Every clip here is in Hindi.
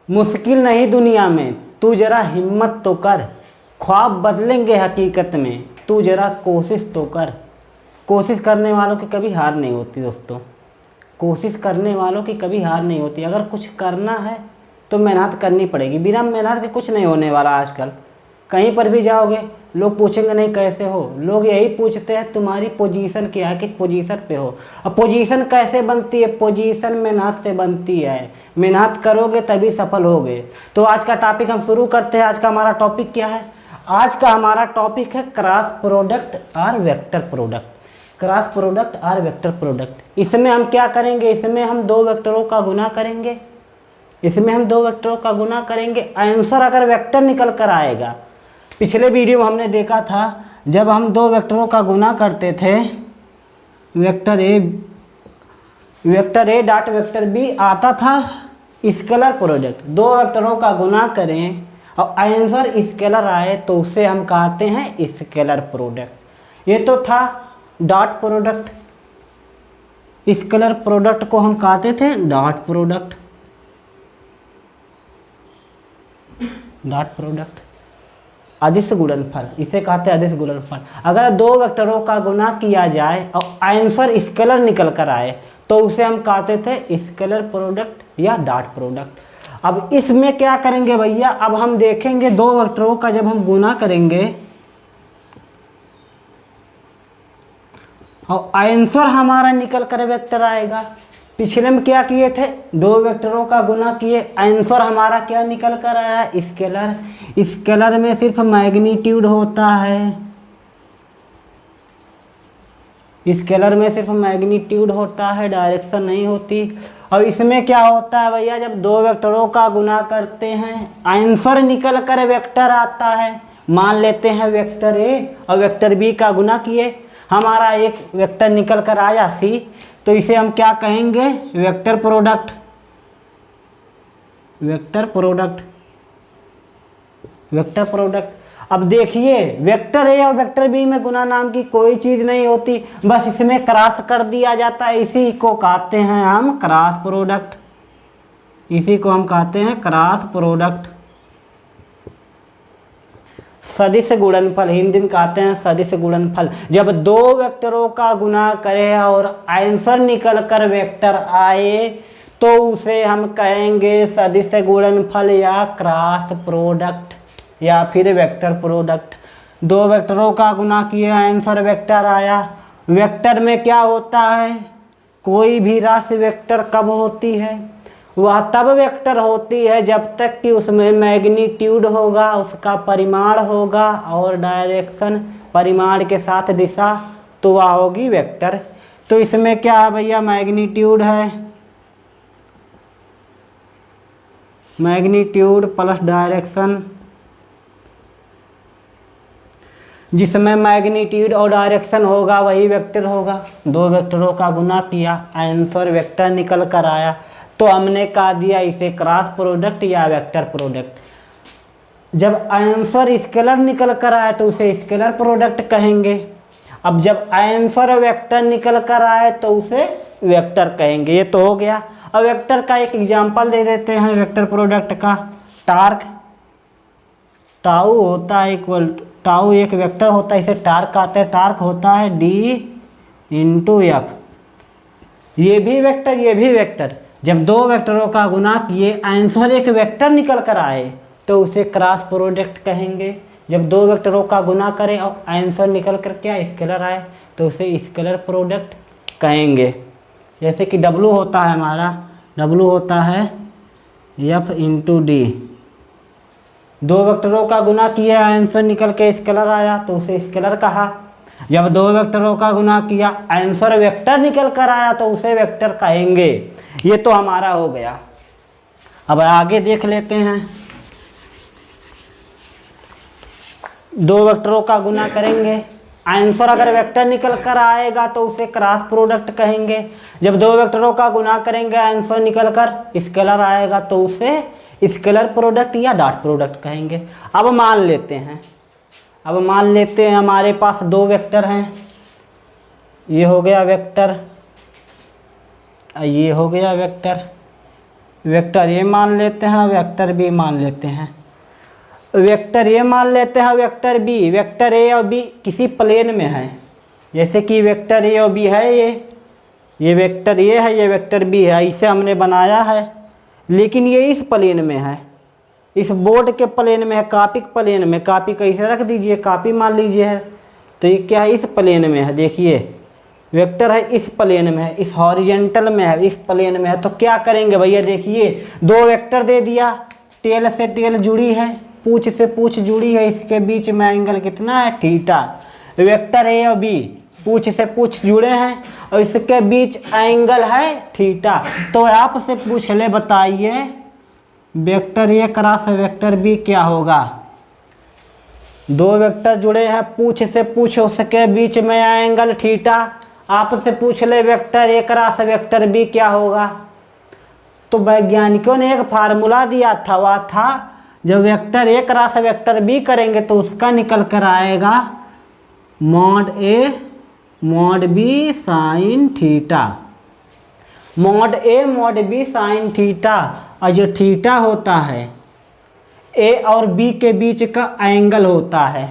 मुश्किल नहीं दुनिया में, तू जरा हिम्मत तो कर। ख्वाब बदलेंगे हकीकत में, तू जरा कोशिश तो कर। कोशिश करने वालों की कभी हार नहीं होती दोस्तों, कोशिश करने वालों की कभी हार नहीं होती। अगर कुछ करना है तो मेहनत करनी पड़ेगी, बिना मेहनत के कुछ नहीं होने वाला। आजकल कहीं पर भी जाओगे लोग पूछेंगे नहीं कैसे हो, लोग यही पूछते हैं तुम्हारी पोजीशन क्या है, किस पोजीशन पे हो। अब पोजीशन कैसे बनती है? पोजीशन मेहनत से बनती है, मेहनत करोगे तभी सफल होगे। तो आज का टॉपिक हम शुरू करते हैं। आज का हमारा टॉपिक क्या है? आज का हमारा टॉपिक है क्रॉस प्रोडक्ट और वेक्टर प्रोडक्ट। क्रॉस प्रोडक्ट और वेक्टर प्रोडक्ट, इसमें हम क्या करेंगे? इसमें हम दो वेक्टरों का गुना करेंगे। इसमें हम दो वेक्टरों का गुना करेंगे, आंसर अगर वेक्टर निकल कर आएगा। पिछले वीडियो में हमने देखा था जब हम दो वेक्टरों का गुना करते थे, vector A dot vector B आता था स्केलर प्रोडक्ट। दो वेक्टरों का गुना करें और आंसर स्केलर आए तो उसे हम कहते हैं स्केलर प्रोडक्ट। ये तो था डॉट प्रोडक्ट, स्केलर प्रोडक्ट को हम कहते थे डॉट प्रोडक्ट। डॉट प्रोडक्ट अदिश गुणनफल, इसे कहते हैं अदिश गुणनफल। अगर दो वेक्टरों का गुना किया जाए और आंसर स्केलर निकल कर आए तो उसे हम कहते थे स्केलर प्रोडक्ट या डॉट प्रोडक्ट। अब इसमें क्या करेंगे भैया? अब हम देखेंगे दो वेक्टरों का जब हम गुना करेंगे और आंसर हमारा निकल कर वेक्टर आएगा। पिछले में क्या किए थे? दो वेक्टरों का गुना किए, आंसर हमारा क्या निकल कर आया? स्केलर। स्केलर में सिर्फ मैग्नीट्यूड होता है, स्केलर में सिर्फ मैग्नीट्यूड होता है, डायरेक्शन नहीं होती। और इसमें क्या होता है भैया? जब दो वेक्टरों का गुना करते हैं आंसर निकल कर वेक्टर आता है। मान लेते हैं वेक्टर ए और वेक्टर बी का गुना किए, हमारा एक वेक्टर निकल कर आया सी, तो इसे हम क्या कहेंगे? Vector product. Vector product, vector product. अब देखिए वेक्टर ए और वेक्टर बी में गुना नाम की कोई चीज नहीं होती, बस इसमें क्रॉस कर दिया जाता है। इसी को कहते हैं हम क्रॉस प्रोडक्ट, इसी को हम कहते हैं क्रॉस प्रोडक्ट। सदिश गुणनफल, हिंदी में कहते हैं सदिश गुणनफल। जब दो वेक्टरों का गुना करें और आंसर निकल कर वेक्टर आए तो उसे हम कहेंगे सदिश गुणनफल या क्रॉस प्रोडक्ट या फिर वेक्टर प्रोडक्ट। दो वेक्टरों का गुना किए, आंसर वेक्टर आया। वेक्टर में क्या होता है? कोई भी राशि वेक्टर कब होती है? वह तब वेक्टर होती है जब तक कि उसमें मैग्नीट्यूड होगा, उसका परिमाण होगा और डायरेक्शन, परिमाण के साथ दिशा, तो वह होगी वेक्टर। तो इसमें क्या है भैया? मैग्नीट्यूड है, मैग्नीट्यूड प्लस डायरेक्शन। जिसमें मैग्नीट्यूड और डायरेक्शन होगा वही वेक्टर होगा। दो वेक्टरों का गुना किया, आंसर वेक्टर निकल कर आया तो हमने कहा दिया इसे क्रॉस प्रोडक्ट या वेक्टर प्रोडक्ट। जब आंसर स्केलर निकल कर आए तो उसे स्केलर प्रोडक्ट कहेंगे। अब जब आंसर वेक्टर निकल कर आए तो उसे वेक्टर कहेंगे। ये तो हो गया। अब वेक्टर का एक एग्जांपल दे देते हैं वेक्टर प्रोडक्ट का। टार्क, टाउ होता है इक्वल, टाउ एक वेक्टर होता है, इसे टार्क कहते हैं। टार्क होता है D इंटू एफ। ये भी वेक्टर, ये भी वेक्टर। जब दो वेक्टरों का गुना किए आंसर एक वेक्टर निकल कर आए तो उसे क्रॉस प्रोडक्ट कहेंगे। जब दो वेक्टरों का गुना करें और आंसर निकल कर क्या स्केलर आए तो उसे स्केलर प्रोडक्ट कहेंगे। जैसे कि W होता है हमारा, W होता है F इंटू D। दो वेक्टरों का गुना किया, आंसर निकल के स्केलर आया तो उसे स्केलर कहा। जब दो वेक्टरों का गुना किया, आंसर वेक्टर निकल कर आया तो उसे वेक्टर कहेंगे। ये तो हमारा हो गया। अब आगे देख लेते हैं। दो वेक्टरों का गुना करेंगे, आंसर अगर वेक्टर निकल कर आएगा तो उसे क्रॉस प्रोडक्ट कहेंगे। जब दो वेक्टरों का गुना करेंगे, आंसर निकल कर स्केलर आएगा तो उसे स्केलर प्रोडक्ट या डॉट प्रोडक्ट कहेंगे। अब मान लेते हैं हमारे पास दो वेक्टर हैं। ये हो गया वेक्टर, ये हो गया वेक्टर। वेक्टर ए मान लेते हैं, वेक्टर बी मान लेते हैं। वेक्टर ए मान लेते हैं, वेक्टर बी। वेक्टर ए और बी किसी प्लेन में है, जैसे कि वेक्टर ए और बी है, ये वेक्टर ए है, ये वेक्टर बी है, इसे हमने बनाया है, लेकिन ये इस प्लेन में है, इस बोर्ड के प्लेन में है, कॉपी के प्लेन में। कॉपी कैसे रख दीजिए, कॉपी मान लीजिए है, तो ये क्या है, इस प्लेन में है। देखिए वेक्टर है, इस प्लेन में है, इस हॉरिजेंटल में है, इस प्लेन में है। तो क्या करेंगे भैया, देखिए दो वेक्टर दे दिया, टेल से टेल जुड़ी है, पूछ से पूछ जुड़ी है, इसके बीच में एंगल कितना है, थीटा। वेक्टर ए और बी पूछ से पूछ जुड़े हैं और इसके बीच एंगल है थीटा। तो आपसे पूछ ले, बताइए vector A cross vector B क्या होगा। दो वेक्टर जुड़े हैं, पूछ से पूछ, उसके बीच में एंगल थीटा। आपसे पूछ ले vector A cross vector B क्या होगा। तो वैज्ञानिकों ने एक फार्मूला दिया था, वह था जब vector A cross vector B करेंगे तो उसका निकल कर आएगा mod A mod B sine theta. Mod A mod B sine theta. और जो थीटा होता है ए और बी के बीच का एंगल होता है।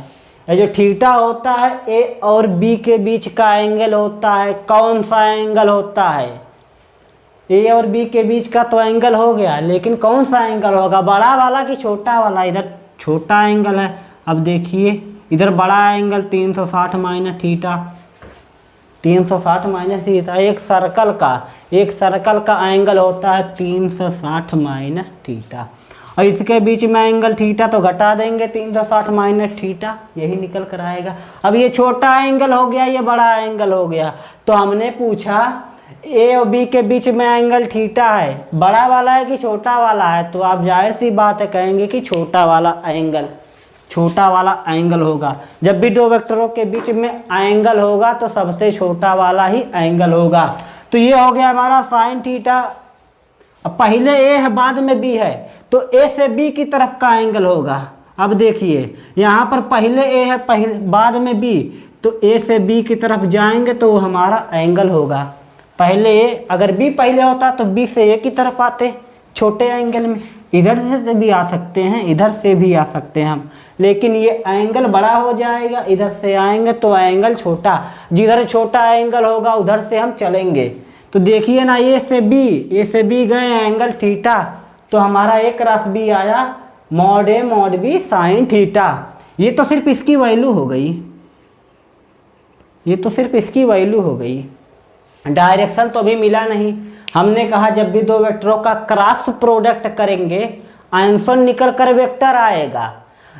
ये जो थीटा होता है ए और बी के बीच का एंगल होता है। कौन सा एंगल होता है, ए और बी के बीच का तो एंगल हो गया, लेकिन कौन सा एंगल होगा, बड़ा वाला कि छोटा वाला। इधर छोटा एंगल है, अब देखिए इधर बड़ा angle 360 minus theta, 360 minus theta. एक सर्कल का एंगल होता है 360 माइनस थीटा, और इसके बीच में एंगल थीटा तो घटा देंगे 360 माइनस थीटा, यही निकल कर आएगा। अब ये छोटा एंगल हो गया, ये बड़ा एंगल हो गया। तो हमने पूछा ए और बी के बीच में एंगल थीटा है, बड़ा वाला है कि छोटा वाला है, तो आप जाहिर सी बात है कहेंगे कि छोटा वाला एंगल होगा। जब भी दो वेक्टरों के बीच में एंगल होगा तो सबसे छोटा वाला ही एंगल होगा। तो ये हो गया हमारा साइन थीटा। अब पहले ए है बाद में बी है, तो ए से बी की तरफ का एंगल होगा। अब देखिए यहाँ पर पहले ए है, बाद में बी, तो ए से बी की तरफ जाएंगे तो वो हमारा एंगल होगा। पहले ए, अगर बी पहले होता तो बी से ए की तरफ आते छोटे एंगल में। इधर से भी आ सकते हैं, इधर से भी आ सकते हैं हम, लेकिन ये एंगल बड़ा हो जाएगा। इधर से आएंगे तो एंगल छोटा, जिधर छोटा एंगल होगा उधर से हम चलेंगे। तो देखिए ना, ए से बी गए एंगल थीटा, तो हमारा ए क्रॉस बी आया mod A mod B sine theta. ये तो सिर्फ इसकी वैल्यू हो गई, डायरेक्शन तो अभी मिला नहीं। हमने कहा जब भी दो वेक्टरों का क्रॉस प्रोडक्ट करेंगे आंसर निकल कर वेक्टर आएगा।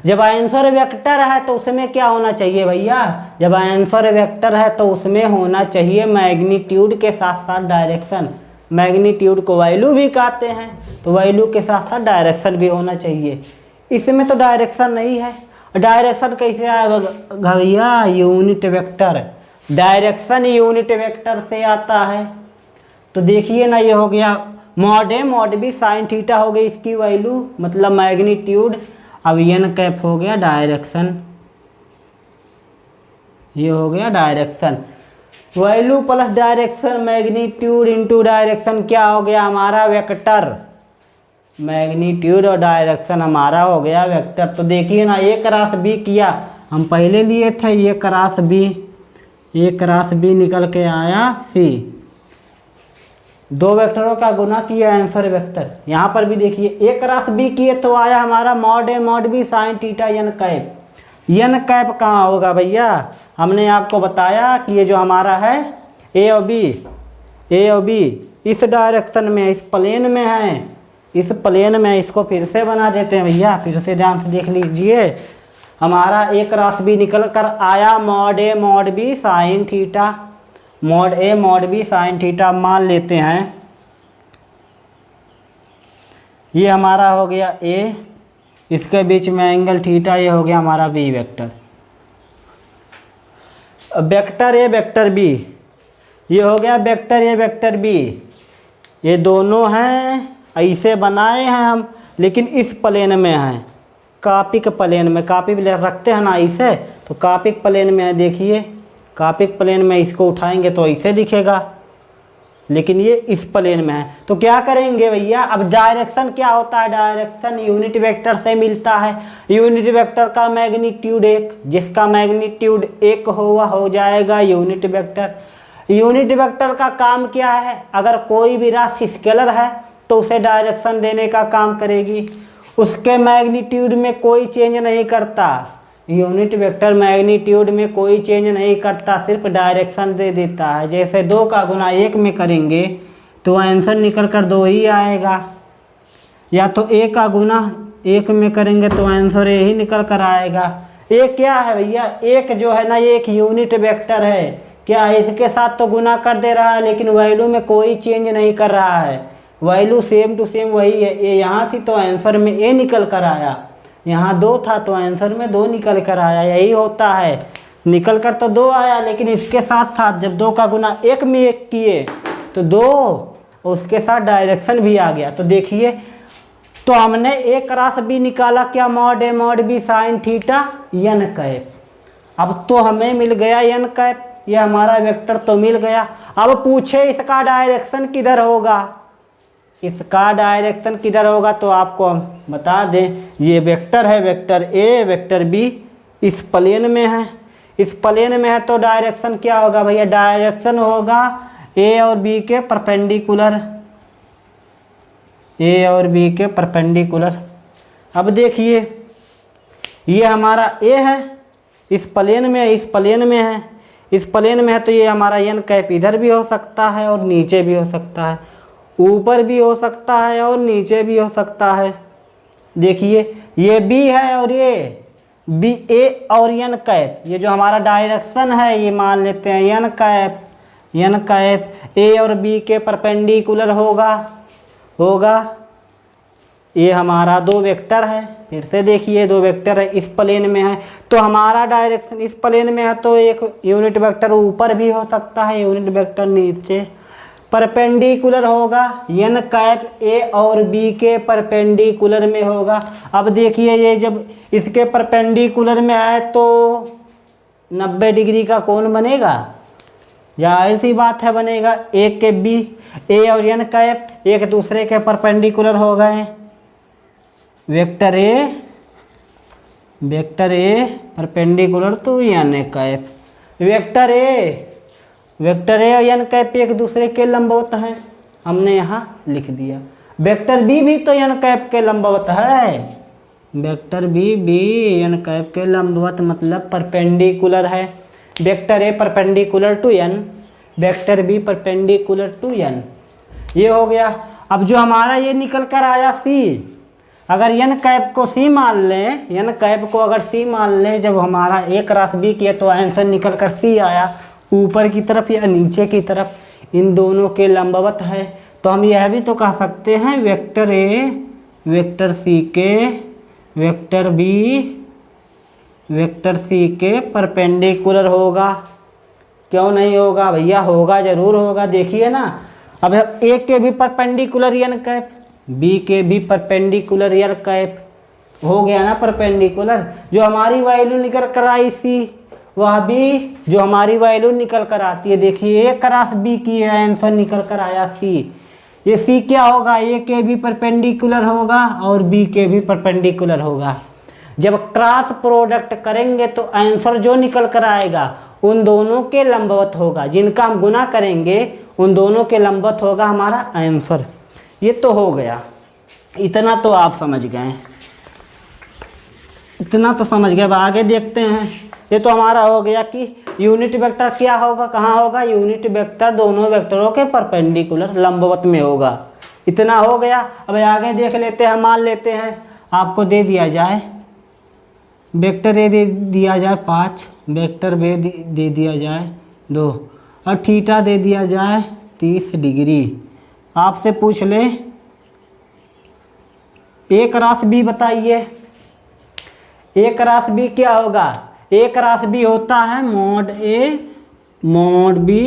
जब आंसर वेक्टर है तो उसमें क्या होना चाहिए भैया, जब आंसर वेक्टर है तो उसमें होना चाहिए मैग्नीट्यूड के साथ साथ डायरेक्शन। मैग्नीट्यूड को वैल्यू भी कहते हैं, तो वैल्यू के साथ साथ डायरेक्शन भी होना चाहिए। इसमें तो डायरेक्शन नहीं है। डायरेक्शन कैसे आएगा भैया, unit vector. Direction unit vector से आता है। तो देखिए ना, ये हो गया mod A mod B sine theta हो गई इसकी वैल्यू, मतलब मैग्नीट्यूड। अब एन कैप हो गया डायरेक्शन, ये हो गया direction. Value plus direction, magnitude into direction क्या हो गया हमारा, वेक्टर। मैग्नीट्यूड और डायरेक्शन हमारा हो गया वेक्टर। तो देखिए ना, ए क्रॉस बी किया, हम पहले लिए थे ए क्रॉस बी निकल के आया सी। दो वेक्टरों का गुना किया आंसर वेक्टर। यहाँ पर भी देखिए ए क्रॉस बी किए तो आया हमारा mod A mod B sine theta N cap. N cap कहाँ होगा भैया, हमने आपको बताया कि ये जो हमारा है ए और बी इस डायरेक्शन में, इस प्लेन में है, इस प्लेन में। इसको फिर से बना देते हैं भैया, फिर से ध्यान से देख लीजिए। हमारा ए क्रॉस बी निकल कर आया mod A mod B sine theta. Mod A mod B sine theta मान लेते हैं। ये हमारा हो गया ए, इसके बीच में एंगल थीटा, ये हो गया हमारा B vector. Vector A vector B, ये हो गया वेक्टर ए वेक्टर बी। ये दोनों हैं, ऐसे बनाए हैं हम, लेकिन इस प्लेन में हैं, कॉपी के प्लेन में। कॉपी रखते हैं ना ऐसे, तो कॉपी के प्लेन में है। देखिए कॉपी के प्लेन में इसको उठाएंगे तो ऐसे दिखेगा, लेकिन ये इस प्लेन में है। तो क्या करेंगे भैया, अब डायरेक्शन क्या होता है, डायरेक्शन यूनिट वेक्टर से मिलता है। यूनिट वेक्टर का मैग्नीट्यूड 1, जिसका मैग्नीट्यूड 1 हो जाएगा यूनिट वेक्टर। यूनिट वेक्टर का काम क्या है, अगर कोई भी राशि स्केलर है तो उसे डायरेक्शन देने का काम करेगी, उसके मैग्नीट्यूड में कोई चेंज नहीं करता। यूनिट वेक्टर मैग्नीट्यूड में कोई चेंज नहीं करता, सिर्फ डायरेक्शन दे देता है। जैसे 2 का गुना 1 में करेंगे तो आंसर निकल कर 2 ही आएगा, या तो 1 का गुना 1 में करेंगे तो आंसर यही निकल कर आएगा। एक क्या है भैया, एक जो है ना, ये एक यूनिट वेक्टर है। क्या है, इसके साथ तो गुना कर दे रहा है लेकिन वैल्यू में कोई चेंज नहीं कर रहा है, वैल्यू सेम टू सेम वही है। ये यहाँ थी तो आंसर में ए निकल कर आया, यहाँ 2 था तो आंसर में 2 निकल कर आया। यही होता है, निकल कर तो 2 आया लेकिन इसके साथ साथ जब 2 का गुना 1 में 1 किए तो 2, उसके साथ डायरेक्शन भी आ गया। तो देखिए, तो हमने ए क्रॉस बी निकाला, क्या mod A mod B sine theta N cap. अब तो हमें मिल गया एन कैप, ये हमारा वेक्टर तो मिल गया। अब पूछे इसका डायरेक्शन किधर होगा, इसका डायरेक्शन किधर होगा, तो आपको हम बता दें, ये वेक्टर है, वेक्टर ए वेक्टर बी इस प्लेन में है, इस प्लेन में है तो डायरेक्शन क्या होगा भैया, डायरेक्शन होगा ए और बी के परपेंडिकुलर, ए और बी के परपेंडिकुलर। अब देखिए, ये हमारा ए है, इस प्लेन में, इस प्लेन में है, इस प्लेन में है तो ये हमारा एन कैप इधर भी हो सकता है और नीचे भी हो सकता है, ऊपर भी हो सकता है और नीचे भी हो सकता है। देखिए, ये बी है और ये बी, ए और एन कैप, ये जो हमारा डायरेक्शन है ये मान लेते हैं N cap, N cap A और बी के परपेंडिकुलर होगा। ये हमारा 2 वेक्टर है, फिर से देखिए 2 वेक्टर है, इस प्लेन में है तो हमारा डायरेक्शन इस प्लेन में है तो एक यूनिट वेक्टर ऊपर भी हो सकता है, यूनिट वेक्टर नीचे। परपेंडिकुलर होगा, एन कैप ए और बी के परपेंडिकुलर में होगा। अब देखिए, ये जब इसके परपेंडिकुलर में आए तो 90 डिग्री का कोण बनेगा, जाहिर सी बात है बनेगा। ए के बी, ए और एन कैप एक दूसरे के परपेंडिकुलर हो गए, vector A perpendicular to N cap, vector A और एन कैप एक दूसरे के लंबवत हैं, हमने यहाँ लिख दिया। वेक्टर बी भी तो एन कैप के लंबवत है, वेक्टर बी भी एन कैप के लंबवत मतलब परपेंडिकुलर है। Vector A perpendicular to N, vector B perpendicular to N, ये हो गया। अब जो हमारा ये निकल कर आया सी, अगर एन कैप को सी मान लें, एन कैप को अगर सी मान लें, जब हमारा ए क्रॉस बी किया तो आंसर निकल कर सी आया, ऊपर की तरफ या नीचे की तरफ, इन दोनों के लंबवत है। तो हम यह भी तो कह सकते हैं वेक्टर ए वेक्टर सी के, वेक्टर बी वेक्टर सी के परपेंडिकुलर होगा। क्यों नहीं होगा भैया, होगा, जरूर होगा। देखिए ना, अब ए के भी परपेंडिकुलर एन कैप, बी के भी परपेंडिकुलर एन कैप, हो गया ना परपेंडिकुलर। जो हमारी वैल्यू निकल कर आई सी, वह भी जो हमारी वैल्यू निकल कर आती है, देखिए ए क्रॉस बी की है, आंसर निकल कर आया सी। ये सी क्या होगा, ए के भी परपेंडिकुलर होगा और बी के भी परपेंडिकुलर होगा। जब क्रॉस प्रोडक्ट करेंगे तो आंसर जो निकल कर आएगा उन दोनों के लंबवत होगा, जिनका हम गुना करेंगे उन दोनों के लंबवत होगा हमारा आंसर। ये तो हो गया, इतना तो आप समझ गए, इतना तो समझ गए। अब आगे देखते हैं। ये तो हमारा हो गया कि यूनिट वेक्टर क्या होगा, कहाँ होगा, यूनिट वेक्टर दोनों वेक्टरों के परपेंडिकुलर लंबवत में होगा। इतना हो गया। अब आगे देख लेते हैं। मान लेते हैं आपको दे दिया जाए वेक्टर ए दे दिया जाए 5, वेक्टर बी दे दिया जाए 2 और थीटा दे दिया जाए 30 डिग्री। आपसे पूछ ले ए क्रॉस बी बताइए, ए क्रॉस बी क्या होगा। ए क्रॉस बी होता है mod A mod B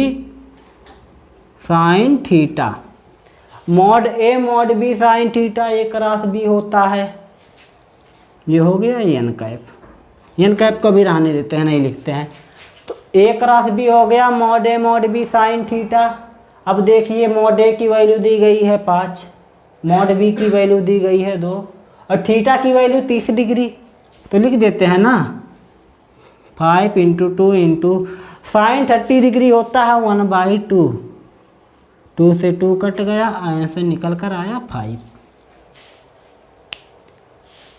sine theta, mod A mod B sine theta A cross B होता है। ये हो गया एन कैप, एन कैप को भी रहने देते हैं, नहीं लिखते हैं। तो ए क्रॉस बी हो गया mod A mod B sine theta. अब देखिए मॉड ए की वैल्यू दी गई है 5, मॉड बी की वैल्यू दी गई है 2 और थीटा की वैल्यू 30 डिग्री। तो लिख देते हैं ना 5 × 2 इंटू साइन 30 डिग्री होता है 1/2। 2 से 2 कट गया, आंसर निकल कर आया 5।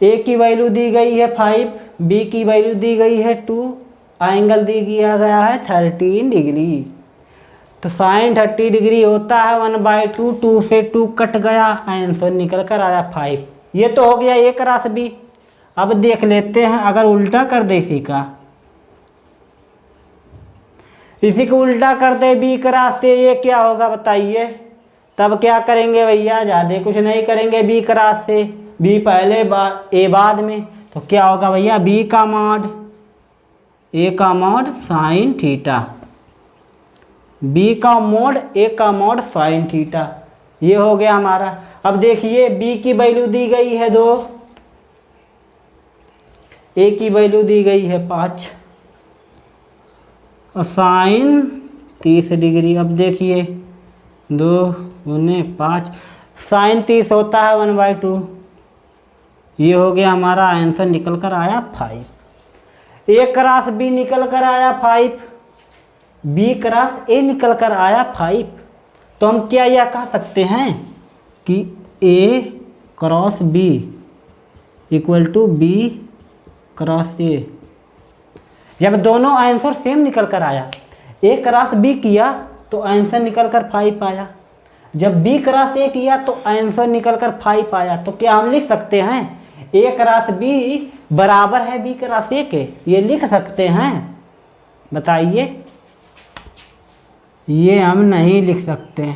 ए की वैल्यू दी गई है 5, बी की वैल्यू दी गई है 2, एंगल दी गया है 13 डिग्री। तो साइन 30 डिग्री होता है 1/2, 2 से 2 कट गया, आंसर निकल कर आया 5। ये तो हो गया एक राशि बी। अब देख लेते हैं अगर उल्टा कर दे इसी को उल्टा कर दे बी का रास्ते, ये क्या होगा बताइए। तब क्या करेंगे भैया, ज़्यादा कुछ नहीं करेंगे, बी का रास्ते, बी पहले ए बाद में। तो क्या होगा भैया, बी का मॉड ए का मॉड साइन थीटा, बी का मॉड ए का मॉड साइन थीटा, ये हो गया हमारा। अब देखिए बी की वैल्यू दी गई है 2, ए की वैल्यू दी गई है 5 और साइन 30 डिग्री। अब देखिए 2 × 5 साइन 30 होता है 1/2। ये हो गया हमारा आंसर निकल कर आया 5। ए क्रॉस बी निकल कर आया 5, बी क्रॉस ए निकल कर आया 5। तो हम क्या यह कह सकते हैं कि A cross B equal to B cross A. जब दोनों आंसर सेम निकल कर आया, ए क्रॉस बी किया तो आंसर निकल कर 5 आया, जब बी क्रॉस ए किया तो आंसर निकल कर 5 आया। तो क्या हम लिख सकते हैं ए क्रॉस बी बराबर है बी क्रॉस ए के, ये लिख सकते हैं? बताइए। ये हम नहीं लिख सकते,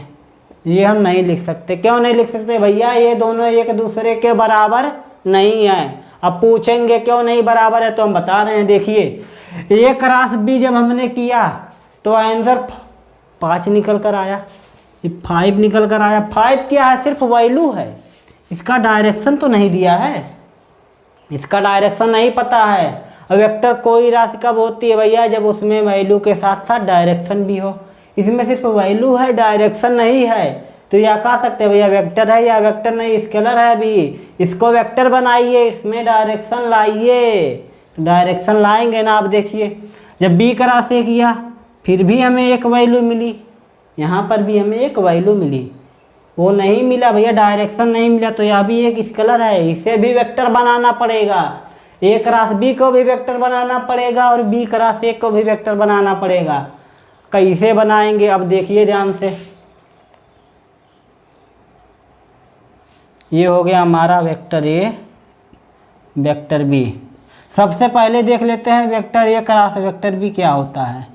ये हम नहीं लिख सकते। क्यों नहीं लिख सकते भैया, ये दोनों एक दूसरे के बराबर नहीं है। अब पूछेंगे क्यों नहीं बराबर है, तो हम बता रहे हैं। देखिए ए क्रॉस बी जब हमने किया तो आंसर 5 निकल कर आया, 5 निकल कर आया। 5 क्या है, सिर्फ वैल्यू है, इसका डायरेक्शन तो नहीं दिया है, इसका डायरेक्शन नहीं पता है। अब वेक्टर कोई राशि कब होती है भैया, जब उसमें वैल्यू के साथ साथ डायरेक्शन भी हो। इसमें सिर्फ वैल्यू है, डायरेक्शन नहीं है। तो या कह सकते हैं भैया वेक्टर है या वेक्टर नहीं, स्केलर है अभी, इसको वेक्टर बनाइए, इसमें डायरेक्शन लाइए। डायरेक्शन लाएंगे ना। आप देखिए जब बी क्रॉस ए किया फिर भी हमें एक वैल्यू मिली, यहाँ पर भी हमें एक वैल्यू मिली, वो नहीं मिला भैया, डायरेक्शन नहीं मिला। तो यह भी एक स्केलर है, इसे भी वेक्टर बनाना पड़ेगा। ए क्रॉस बी को भी वेक्टर बनाना पड़ेगा और बी क्रॉस ए को भी वेक्टर बनाना पड़ेगा। कैसे बनाएंगे, अब देखिए ध्यान से। ये हो गया हमारा वेक्टर ए वेक्टर बी। सबसे पहले देख लेते हैं vector A cross vector B क्या होता है।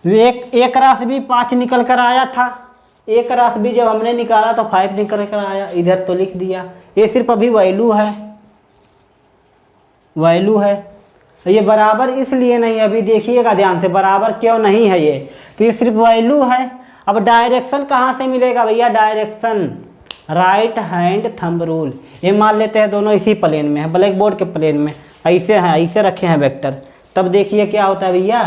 ए क्रॉस बी 5 निकल कर आया था, ए क्रॉस बी जब हमने निकाला तो 5 निकल कर आया, इधर तो लिख दिया। ये सिर्फ अभी वैल्यू है, वैल्यू है। ये बराबर इसलिए नहीं, अभी देखिएगा ध्यान से, बराबर क्यों नहीं है ये, तो ये सिर्फ वैल्यू है। अब डायरेक्शन कहाँ से मिलेगा भैया, direction right hand thumb rule. ये मान लेते हैं दोनों इसी प्लेन में है, ब्लैक बोर्ड के प्लेन में, ऐसे हैं, ऐसे रखे हैं वेक्टर। तब देखिए क्या होता है भैया,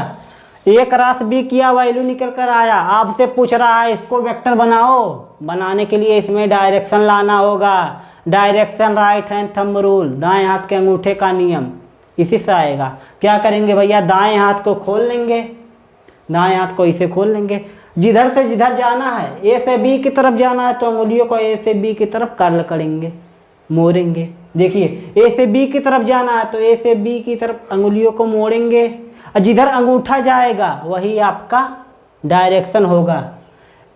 ए क्रॉस बी किया वैल्यू निकल कर आया, आपसे पूछ रहा है इसको वेक्टर बनाओ। बनाने के लिए इसमें डायरेक्शन लाना होगा, direction right hand thumb rule, दाएं हाथ के अंगूठे का नियम, इसी से आएगा। क्या करेंगे भैया, दाएं हाथ को खोल लेंगे, दाएं हाथ को इसे खोल लेंगे, जिधर से जिधर जाना है, ए से बी की तरफ जाना है तो अंगुलियों को ए से बी की तरफ कर्ल करेंगे, मोड़ेंगे। देखिए ए से बी की तरफ जाना है तो ए से बी की तरफ अंगुलियों को मोड़ेंगे, और जिधर अंगूठा जाएगा वही आपका डायरेक्शन होगा।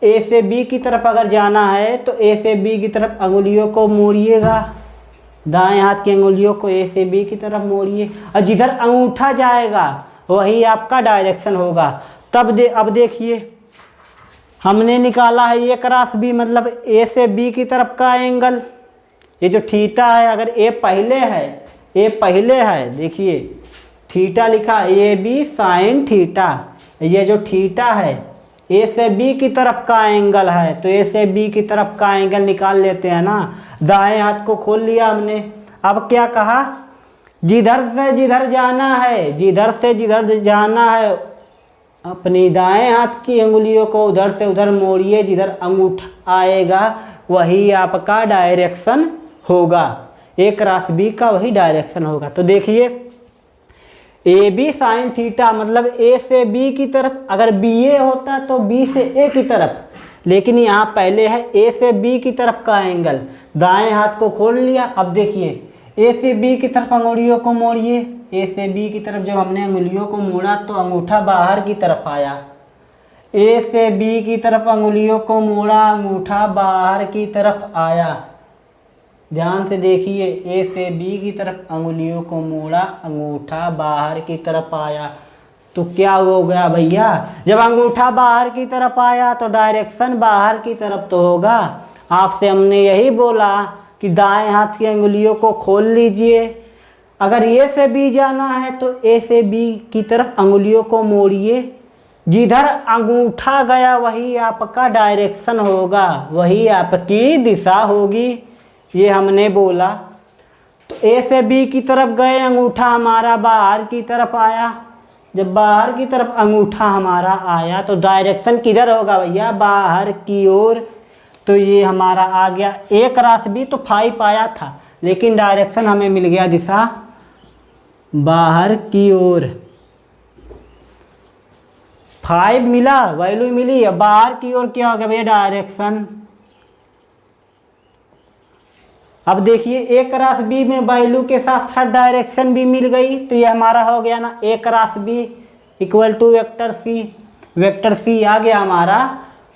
ए से बी की तरफ अगर जाना है तो ए से बी की तरफ अंगुलियों को मोड़िएगा, दाएं हाथ की अंगुलियों को ए से बी की तरफ मोड़िए, और जिधर अंगूठा जाएगा वही आपका डायरेक्शन होगा। अब देखिए हमने निकाला है ए क्रॉस बी, मतलब ए से बी की तरफ का एंगल, ये जो थीटा है, अगर ए पहले है, ए पहले है, देखिए थीटा लिखा, ए बी साइन थीटा, ये जो थीटा है ए से बी की तरफ का एंगल है, तो ए से बी की तरफ का एंगल निकाल लेते हैं ना। दाएं हाथ को खोल लिया हमने। अब क्या कहा, जिधर से जिधर जाना है, जिधर से जिधर जाना है अपनी दाएं हाथ की अंगुलियों को उधर से उधर मोड़िए, जिधर अंगूठा आएगा वही आपका डायरेक्शन होगा, ए क्रॉस बी का वही डायरेक्शन होगा। तो देखिए ए बी साइन थीटा मतलब ए से बी की तरफ, अगर बी ए होता तो बी से ए की तरफ, लेकिन यहाँ पहले है ए से बी की तरफ का एंगल। दाएं हाथ को खोल लिया। अब देखिए ए से बी की तरफ अंगुलियों को मोड़िए। ए से बी की तरफ जब हमने अंगुलियों को मोड़ा तो अंगूठा बाहर की तरफ आया। ए से बी की तरफ अंगुलियों को मोड़ा, अंगूठा बाहर की तरफ आया। ध्यान से देखिए, ए से बी की तरफ अंगुलियों को मोड़ा, अंगूठा बाहर की तरफ आया। तो क्या हो गया भैया, जब अंगूठा बाहर की तरफ आया तो डायरेक्शन बाहर की तरफ तो होगा। आपसे हमने यही बोला कि दाएं हाथ की अंगुलियों को खोल लीजिए। अगर ए से बी जाना है तो ए से बी की तरफ अंगुलियों को मोड़िए, जिधर अंगूठा गया वही आपका डायरेक्शन होगा, वही आपकी दिशा होगी, ये हमने बोला। तो ए से बी की तरफ गए, अंगूठा हमारा बाहर की तरफ आया। जब बाहर की तरफ अंगूठा हमारा आया तो डायरेक्शन किधर होगा भैया, बाहर की ओर। तो ये हमारा आ गया ए क्रॉस बी, तो 5 आया था, लेकिन डायरेक्शन हमें मिल गया दिशा बाहर की ओर। 5 मिला, वैल्यू मिली। अब बाहर की ओर क्या हो गया भैया, डायरेक्शन। अब देखिए ए क्रॉस बी में वैल्यू के साथ साथ डायरेक्शन भी मिल गई, तो ये हमारा हो गया ना A cross B equal to vector C. Vector C आ गया हमारा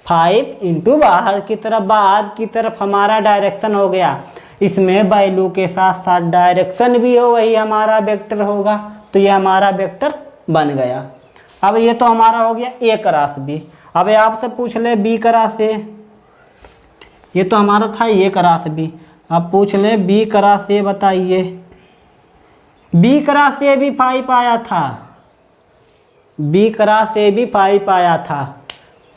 5 इंटू बाहर की तरफ हमारा डायरेक्शन हो गया। इसमें वैल्यू के साथ साथ डायरेक्शन भी हो, वही हमारा वेक्टर होगा। तो ये हमारा वेक्टर बन गया। अब ये तो हमारा हो गया ए क्रॉस बी। अब आपसे पूछ ले बी क्रॉस ए, ये तो हमारा था ए क्रॉस बी। अब पूछ ले बी क्रॉस ए, बताइए। बी क्रॉस ए भी 5 आया था, बी क्रॉस ए भी 5 आया था।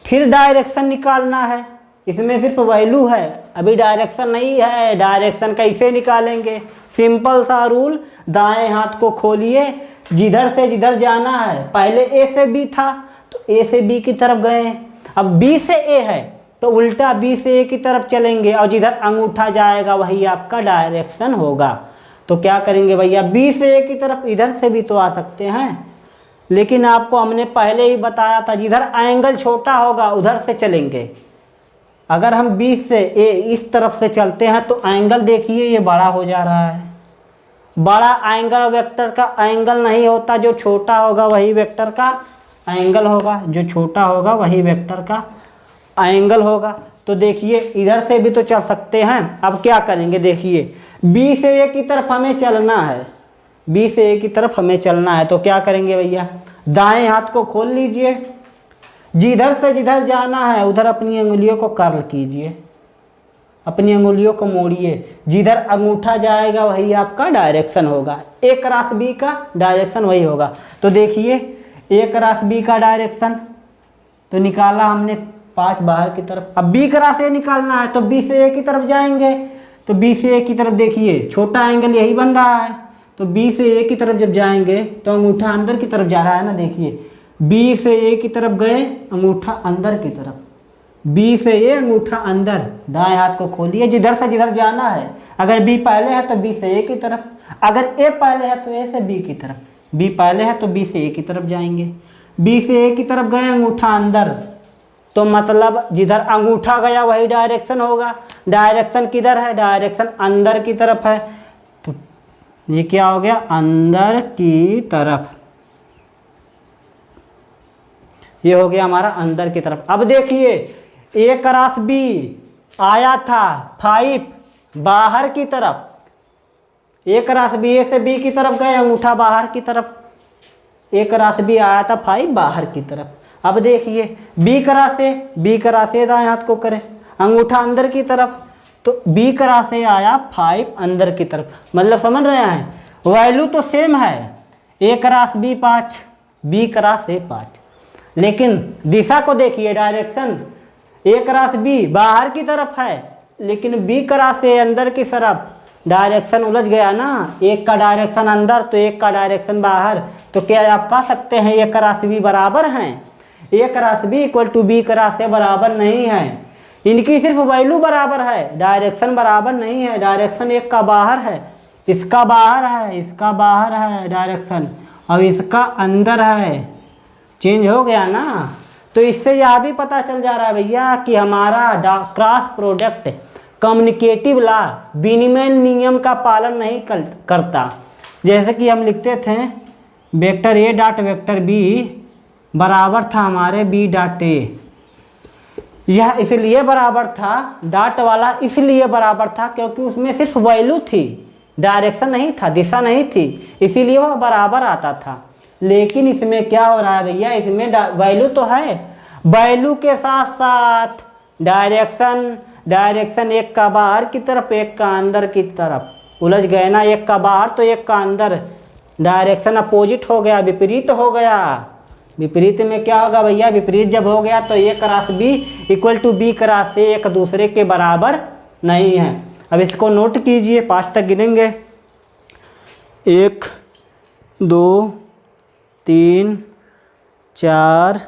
फिर डायरेक्शन निकालना है, इसमें सिर्फ वैल्यू है, अभी डायरेक्शन नहीं है। डायरेक्शन कैसे निकालेंगे, सिंपल सा रूल, दाएं हाथ को खोलिए, जिधर से जिधर जाना है। पहले ए से बी था तो ए से बी की तरफ गए, अब बी से ए है तो उल्टा बी से ए की तरफ चलेंगे, और जिधर अंगूठा जाएगा वही आपका डायरेक्शन होगा। तो क्या करेंगे भैया, बी से ए की तरफ इधर से भी तो आ सकते हैं, लेकिन आपको हमने पहले ही बताया था जिधर एंगल छोटा होगा उधर से चलेंगे। अगर हम बी से ए इस तरफ से चलते हैं तो एंगल देखिए ये बड़ा हो जा रहा है। बड़ा एंगल वेक्टर का एंगल नहीं होता, जो छोटा होगा वही वेक्टर का एंगल होगा, जो छोटा होगा वही वेक्टर का एंगल होगा। तो देखिए इधर से भी तो चल सकते हैं। अब क्या करेंगे, देखिए बी से ए की तरफ हमें चलना है, बी से ए की तरफ हमें चलना है। तो क्या करेंगे भैया, दाएं हाथ को खोल लीजिए, जिधर से जिधर जाना है उधर अपनी अंगुलियों को कर्ल कीजिए, अपनी अंगुलियों को मोड़िए, जिधर अंगूठा जाएगा वही आपका डायरेक्शन होगा। ए क्रॉस बी का डायरेक्शन वही होगा। तो देखिए ए क्रॉस बी का डायरेक्शन तो निकाला हमने 5 बाहर की तरफ। अब बी क्रॉस ए निकालना है तो बी से ए की तरफ जाएंगे, तो बी से ए की तरफ देखिए छोटा एंगल यही बन रहा है, तो बी से ए की तरफ जब जाएंगे तो अंगूठा अंदर की तरफ जा रहा है ना। देखिए बी से ए की तरफ गए, अंगूठा अंदर की तरफ, बी से ए अंगूठा अंदर, दाएं हाथ को खोलिए, जिधर से जिधर जाना है। अगर बी पहले है तो बी से ए की तरफ, अगर ए पहले है तो ए से बी की तरफ, बी पहले है तो बी से ए की तरफ जाएंगे। बी से ए की तरफ गए, अंगूठा अंदर, तो मतलब जिधर अंगूठा गया वही डायरेक्शन होगा। डायरेक्शन किधर है, डायरेक्शन अंदर की तरफ है, तो ये क्या हो गया, अंदर की तरफ। ये हो गया हमारा अंदर की तरफ। अब देखिए ए क्रॉस बी आया था 5 बाहर की तरफ, ए क्रॉस बी, ए से बी की तरफ गए, अंगूठा बाहर की तरफ, ए क्रॉस बी आया था 5 बाहर की तरफ। अब देखिए B cross A, B cross A दाएं हाथ को करें, अंगूठा अंदर की तरफ, तो बी क्रॉस ए आया 5 अंदर की तरफ। मतलब समझ रहे हैं, वैल्यू तो सेम है, A cross B 5, B cross A 5, लेकिन दिशा को देखिए, डायरेक्शन ए क्रॉस बी बाहर की तरफ है, लेकिन बी क्रॉस ए अंदर की तरफ। डायरेक्शन उलझ गया ना, एक का डायरेक्शन अंदर तो एक का डायरेक्शन बाहर। तो क्या आप कह सकते हैं ए क्रॉस बी बराबर हैं, A cross B equal to B cross A बराबर नहीं है। इनकी सिर्फ वैल्यू बराबर है, डायरेक्शन बराबर नहीं है। डायरेक्शन एक का बाहर है, इसका बाहर है, इसका बाहर है डायरेक्शन, और इसका अंदर है। चेंज हो गया ना। तो इससे यह भी पता चल जा रहा है भैया कि हमारा क्रॉस प्रोडक्ट कम्युनिकेटिव लॉ विनिमय नियम का पालन नहीं करता। जैसे कि हम लिखते थे vector A dot vector B बराबर था हमारे बी डॉट ए। यह इसलिए बराबर था, डॉट वाला इसलिए बराबर था क्योंकि उसमें सिर्फ वैल्यू थी, डायरेक्शन नहीं था, दिशा नहीं थी, इसीलिए वह बराबर आता था। लेकिन इसमें क्या हो रहा है भैया, इसमें वैल्यू तो है, वैल्यू के साथ साथ डायरेक्शन एक का बाहर की तरफ एक का अंदर की तरफ। उलझ गए ना, एक का बाहर तो एक का अंदर, डायरेक्शन अपोजिट हो गया, विपरीत हो गया। विपरीत में क्या होगा भैया, विपरीत जब हो गया तो A cross B equal to B cross A एक दूसरे के बराबर नहीं है। अब इसको नोट कीजिए, 5 तक गिनेंगे। 1 2 3 4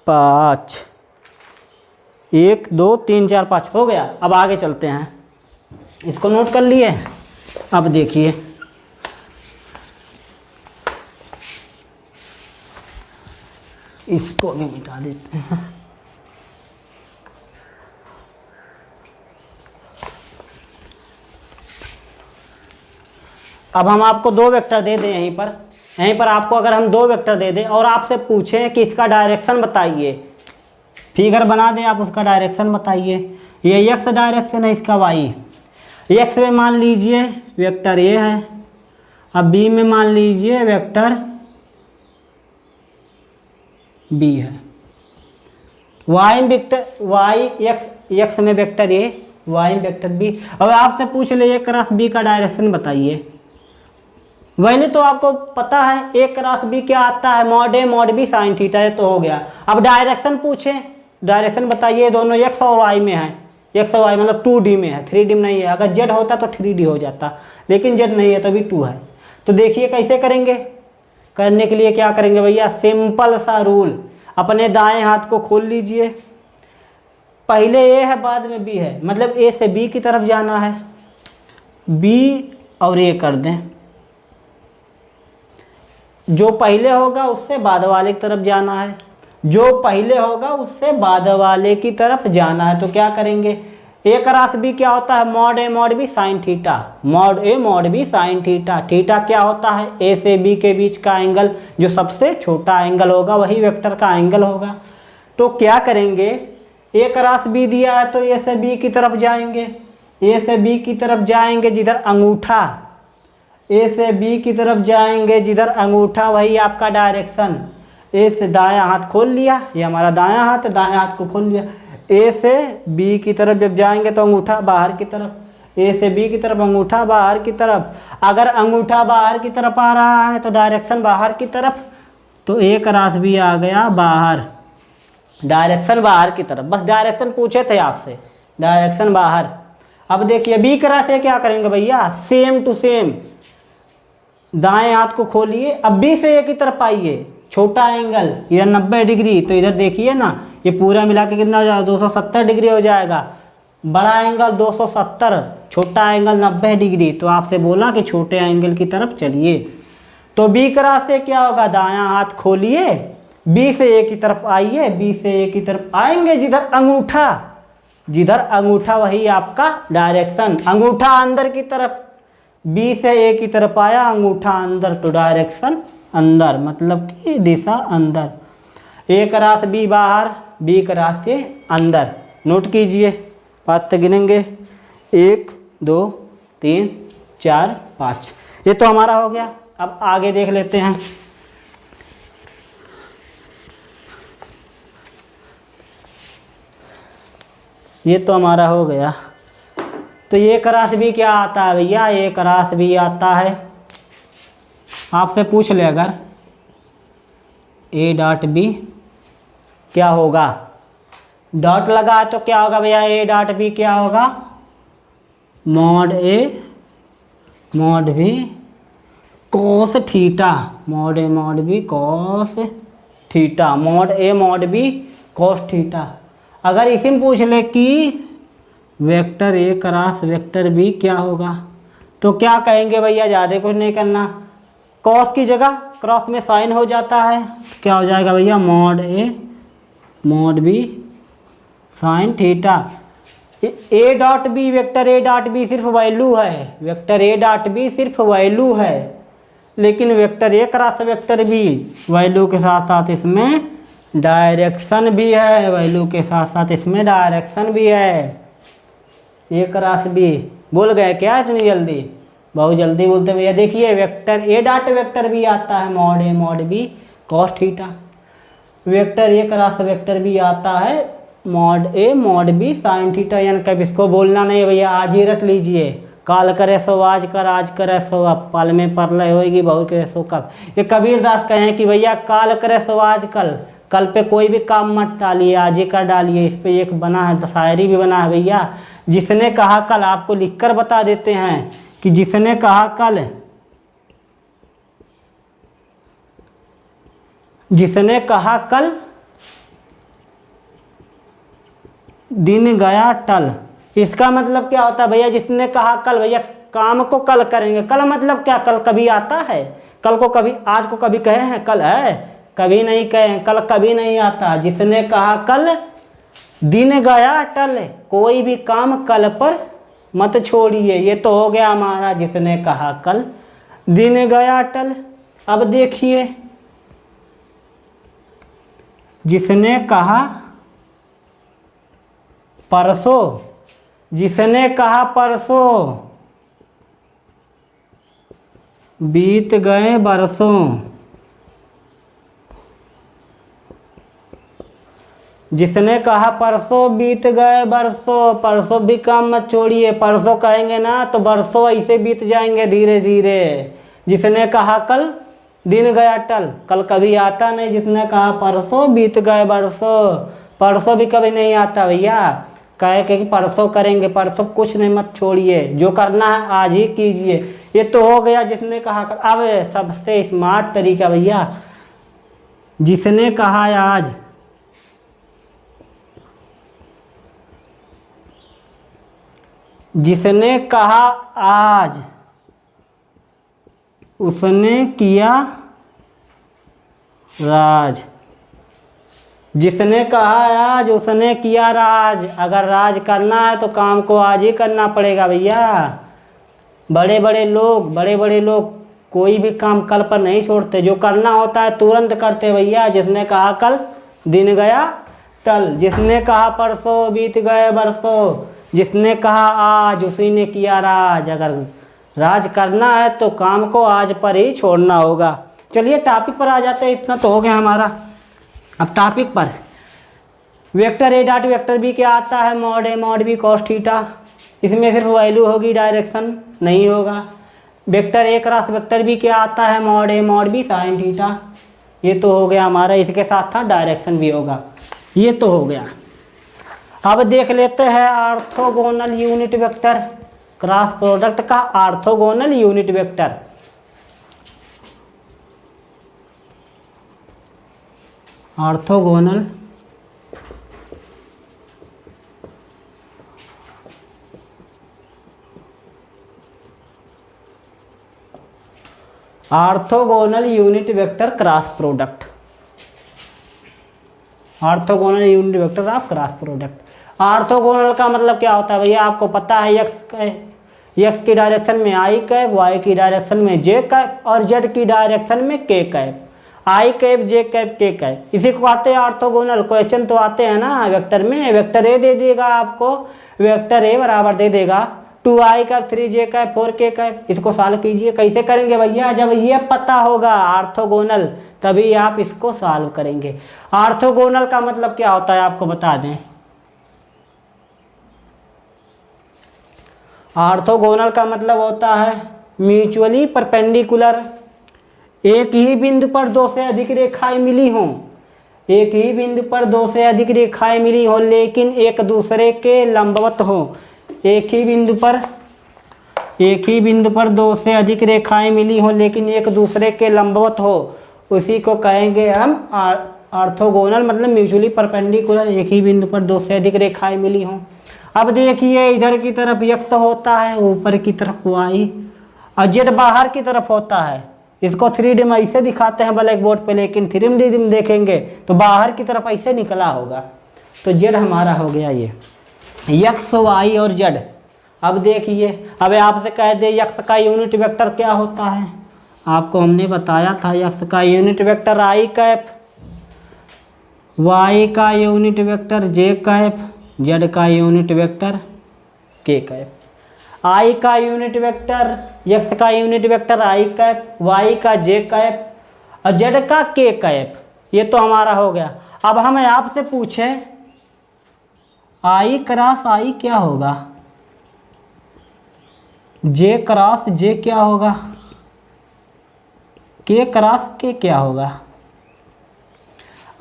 5, 1 2 3 4 5 हो गया। अब आगे चलते हैं, इसको नोट कर लिए। अब देखिए इसको भी मिटा देते हैं। अब हम आपको 2 वेक्टर दे दें यहीं पर आपको अगर हम 2 वेक्टर दे दें और आपसे पूछें कि इसका डायरेक्शन बताइए, फिगर बना दें आप, उसका डायरेक्शन बताइए। ये एक्स डायरेक्शन है, इसका वाई। एक्स में मान लीजिए वेक्टर ए है, अब बी में मान लीजिए वेक्टर बी है। वाई एक्स में वेक्टर ए, वाई में वेक्टर बी। अब आपसे पूछ ले ए क्रॉस बी का डायरेक्शन बताइए। वैसे तो आपको पता है ए क्रॉस बी क्या आता है, mod A mod B sine theta, ये तो हो गया। अब डायरेक्शन पूछें, डायरेक्शन बताइए। दोनों एक्स और वाई में है, एक्स और वाई मतलब 2D में है, 3D में नहीं है। अगर जेड होता तो 3D हो जाता, लेकिन जेड नहीं है तो भी 2 है। तो देखिए कैसे करेंगे। करने के लिए क्या करेंगे भैया, सिंपल सा रूल, अपने दाएं हाथ को खोल लीजिए। पहले ए है बाद में बी है, मतलब ए से बी की तरफ जाना है, बी और ए कर दें। जो पहले होगा उससे बाद वाले की तरफ जाना है, जो पहले होगा उससे बाद वाले की तरफ जाना है। तो क्या करेंगे, ए क्रॉस बी क्या होता है, mod A mod B sine theta, mod A mod B sine theta. Theta क्या होता है, ए से बी के बीच का एंगल, जो सबसे छोटा एंगल होगा वही वेक्टर का एंगल होगा। तो क्या करेंगे, ए क्रॉस बी दिया है तो ए से बी की तरफ जाएंगे, ए से बी की तरफ जाएंगे जिधर अंगूठा, ए से बी की तरफ जाएंगे जिधर अंगूठा, वही आपका डायरेक्शन। ए से दायां हाथ खोल लिया, ये हमारा दायां हाथ है, दायां हाथ को खोल लिया। ए से बी की तरफ जब जाएंगे तो अंगूठा बाहर की तरफ, ए से बी की तरफ अंगूठा बाहर की तरफ। अगर अंगूठा बाहर की तरफ आ रहा है तो डायरेक्शन बाहर की तरफ, तो ए क्रॉस बी आ गया बाहर, डायरेक्शन बाहर की तरफ। बस डायरेक्शन पूछे थे आपसे, डायरेक्शन बाहर। अब देखिए बी क्रॉस ए क्या करेंगे भैया, सेम टू सेम, दाएं हाथ को खोलिए। अब बी से ए की तरफ आइए, छोटा एंगल इधर 90 डिग्री, तो इधर देखिए ना, ये पूरा मिला के कितना हो जाएगा, 270 डिग्री हो जाएगा। बड़ा एंगल 270, छोटा एंगल 90 डिग्री। तो आपसे बोला कि छोटे एंगल की तरफ चलिए। तो बी क्रॉस से क्या होगा, दायां हाथ खोलिए, बी से ए की तरफ आइए, बी से ए की तरफ आएंगे जिधर अंगूठा, जिधर अंगूठा वही आपका डायरेक्शन। अंगूठा अंदर की तरफ, बी से ए की तरफ आया, अंगूठा अंदर, तो डायरेक्शन अंदर, मतलब कि दिशा अंदर। ए क्रॉस बी बाहर, बी क्रॉस से अंदर। नोट कीजिए, 5 तक गिनेंगे, 1 2 3 4 5। ये तो हमारा हो गया। अब आगे देख लेते हैं। ये तो हमारा हो गया। तो ये क्रॉस बी क्या आता है भैया, ये क्रॉस बी आता है, आपसे पूछ ले अगर ए डॉट बी क्या होगा, डॉट लगा तो क्या होगा भैया, ए डॉट बी क्या होगा, mod A mod B cos theta, mod A mod B cos theta, mod A mod B cos theta. अगर इसी में पूछ ले कि vector A cross vector B क्या होगा, तो क्या कहेंगे भैया, ज़्यादा कुछ नहीं करना, कॉस की जगह क्रॉस में साइन हो जाता है, क्या हो जाएगा भैया, mod A mod B sine theta. A dot B, vector A dot B सिर्फ वैल्यू है, वेक्टर ए डॉट बी सिर्फ वैल्यू है, लेकिन vector A cross vector B value के साथ साथ इसमें डायरेक्शन भी है, वैल्यू के साथ साथ इसमें डायरेक्शन भी है। ए क्रॉस बी बोल गए क्या इतनी जल्दी, बहुत जल्दी बोलते भैया। देखिए vector A dot vector B आता है mod A mod B cos theta, vector A cross vector B आता है mod A mod B sine theta. यानी कब इसको बोलना नहीं भैया, आज ही रट लीजिए, काल करे सो आज कर, आज करे सो अब, पल में परलय होएगी, बहुत करे सो कब। ये कबीरदास कहें कि भैया काल करे सो आज कल, कल पे कोई भी काम मत डालिए, आज ही कर डालिए। इस पे एक बना है, शायरी भी बना है भैया, जिसने कहा कल, आपको लिखकर बता देते हैं कि जिसने कहा कल, जिसने कहा कल दिन गया टल। इसका मतलब क्या होता है भैया, जिसने कहा कल, भैया काम को कल करेंगे, कल मतलब क्या, कल कभी आता है, कल को कभी, आज को कभी कहे हैं कल है, कभी नहीं कहे हैं, कल कभी नहीं आता। जिसने कहा कल दिन गया टल, कोई भी काम कल पर मत छोड़िए। ये तो हो गया हमारा जिसने कहा कल दिन गया टल। अब देखिए जिसने कहा परसों, जिसने कहा परसों बीत गए बरसों, जिसने कहा परसों बीत गए बरसों, परसों भी काम मत छोड़िए, परसों कहेंगे ना तो बरसों ऐसे बीत जाएंगे धीरे धीरे। जिसने कहा कल दिन गया टल, कल कभी आता नहीं, जिसने कहा परसों बीत गए बरसों, परसों भी कभी नहीं आता भैया, कहे कि परसों करेंगे, परसों कुछ नहीं मत छोड़िए, जो करना है आज ही कीजिए। ये तो हो गया जिसने कहा कल। अब सबसे स्मार्ट तरीका भैया, जिसने कहा आज, जिसने कहा आज उसने किया राज, जिसने कहा आज उसने किया राज। अगर राज करना है तो काम को आज ही करना पड़ेगा भैया। बड़े बड़े लोग कोई भी काम कल पर नहीं छोड़ते, जो करना होता है तुरंत करते भैया। जिसने कहा कल दिन गया टल, जिसने कहा परसों बीत गए बरसों, जिसने कहा आज उसी ने किया राज। अगर राज करना है तो काम को आज पर ही छोड़ना होगा। चलिए टॉपिक पर आ जाते हैं, इतना तो हो गया हमारा। अब टॉपिक पर, vector A dot vector B क्या आता है, mod A mod B cos theta. इसमें सिर्फ वैल्यू होगी, डायरेक्शन नहीं होगा। Vector A cross vector B क्या आता है, mod A mod B sine theta. ये तो हो गया हमारा, इसके साथ था डायरेक्शन भी होगा। ये तो हो गया। अब देख लेते हैं orthogonal unit vector, cross product का orthogonal unit vector. Orthogonal orthogonal unit vector cross product, orthogonal unit vector of cross product. Orthogonal का मतलब क्या होता है भैया, आपको पता है, एक्स की डायरेक्शन में आई कैप, वाई की डायरेक्शन में जे कैप और जेड की डायरेक्शन में के कैप। आई कैप जे कैप के कैप, इसी को आते हैं ऑर्थोगोनल। क्वेश्चन तो आते हैं ना वेक्टर में, वेक्टर ए दे देगा आपको, वेक्टर ए बराबर दे देगा 2i cap 3j cap 4k cap. इसको सॉल्व कीजिए। कैसे करेंगे भैया, जब ये पता होगा ऑर्थोगोनल तभी आप इसको सॉल्व करेंगे। ऑर्थोगोनल का मतलब क्या होता है आपको बता दें। ऑर्थोगोनल का मतलब होता है म्यूचुअली परपेंडिकुलर, एक ही बिंदु पर दो से अधिक रेखाएं मिली हों, एक ही बिंदु पर दो से अधिक रेखाएं मिली हों लेकिन एक दूसरे के लंबवत हों। एक ही बिंदु पर दो से अधिक रेखाएं मिली हों लेकिन एक दूसरे के लंबवत हो, उसी को कहेंगे हम ऑर्थोगोनल मतलब म्यूचुअली परपेंडिकुलर, एक ही बिंदु पर दो से अधिक रेखाएं मिली हों। अब देखिए इधर की तरफ x होता है, ऊपर की तरफ y, और z बाहर की तरफ होता है। इसको 3D में ऐसे दिखाते हैं ब्लैक बोर्ड पे, लेकिन 3D में देखेंगे तो बाहर की तरफ ऐसे निकला होगा। तो z हमारा हो गया ये x, y और z। अब देखिए, अब आपसे कह दे x का यूनिट वेक्टर क्या होता है, आपको हमने बताया था x का unit vector i cap, y का unit vector j cap, z का unit vector k cap. i का यूनिट वेक्टर, x का unit vector i cap, y का j कैप और z का k कैप। ये तो हमारा हो गया। अब हमें आपसे पूछे i क्रॉस i क्या होगा, j क्रॉस j क्या होगा, k क्रॉस k क्या होगा,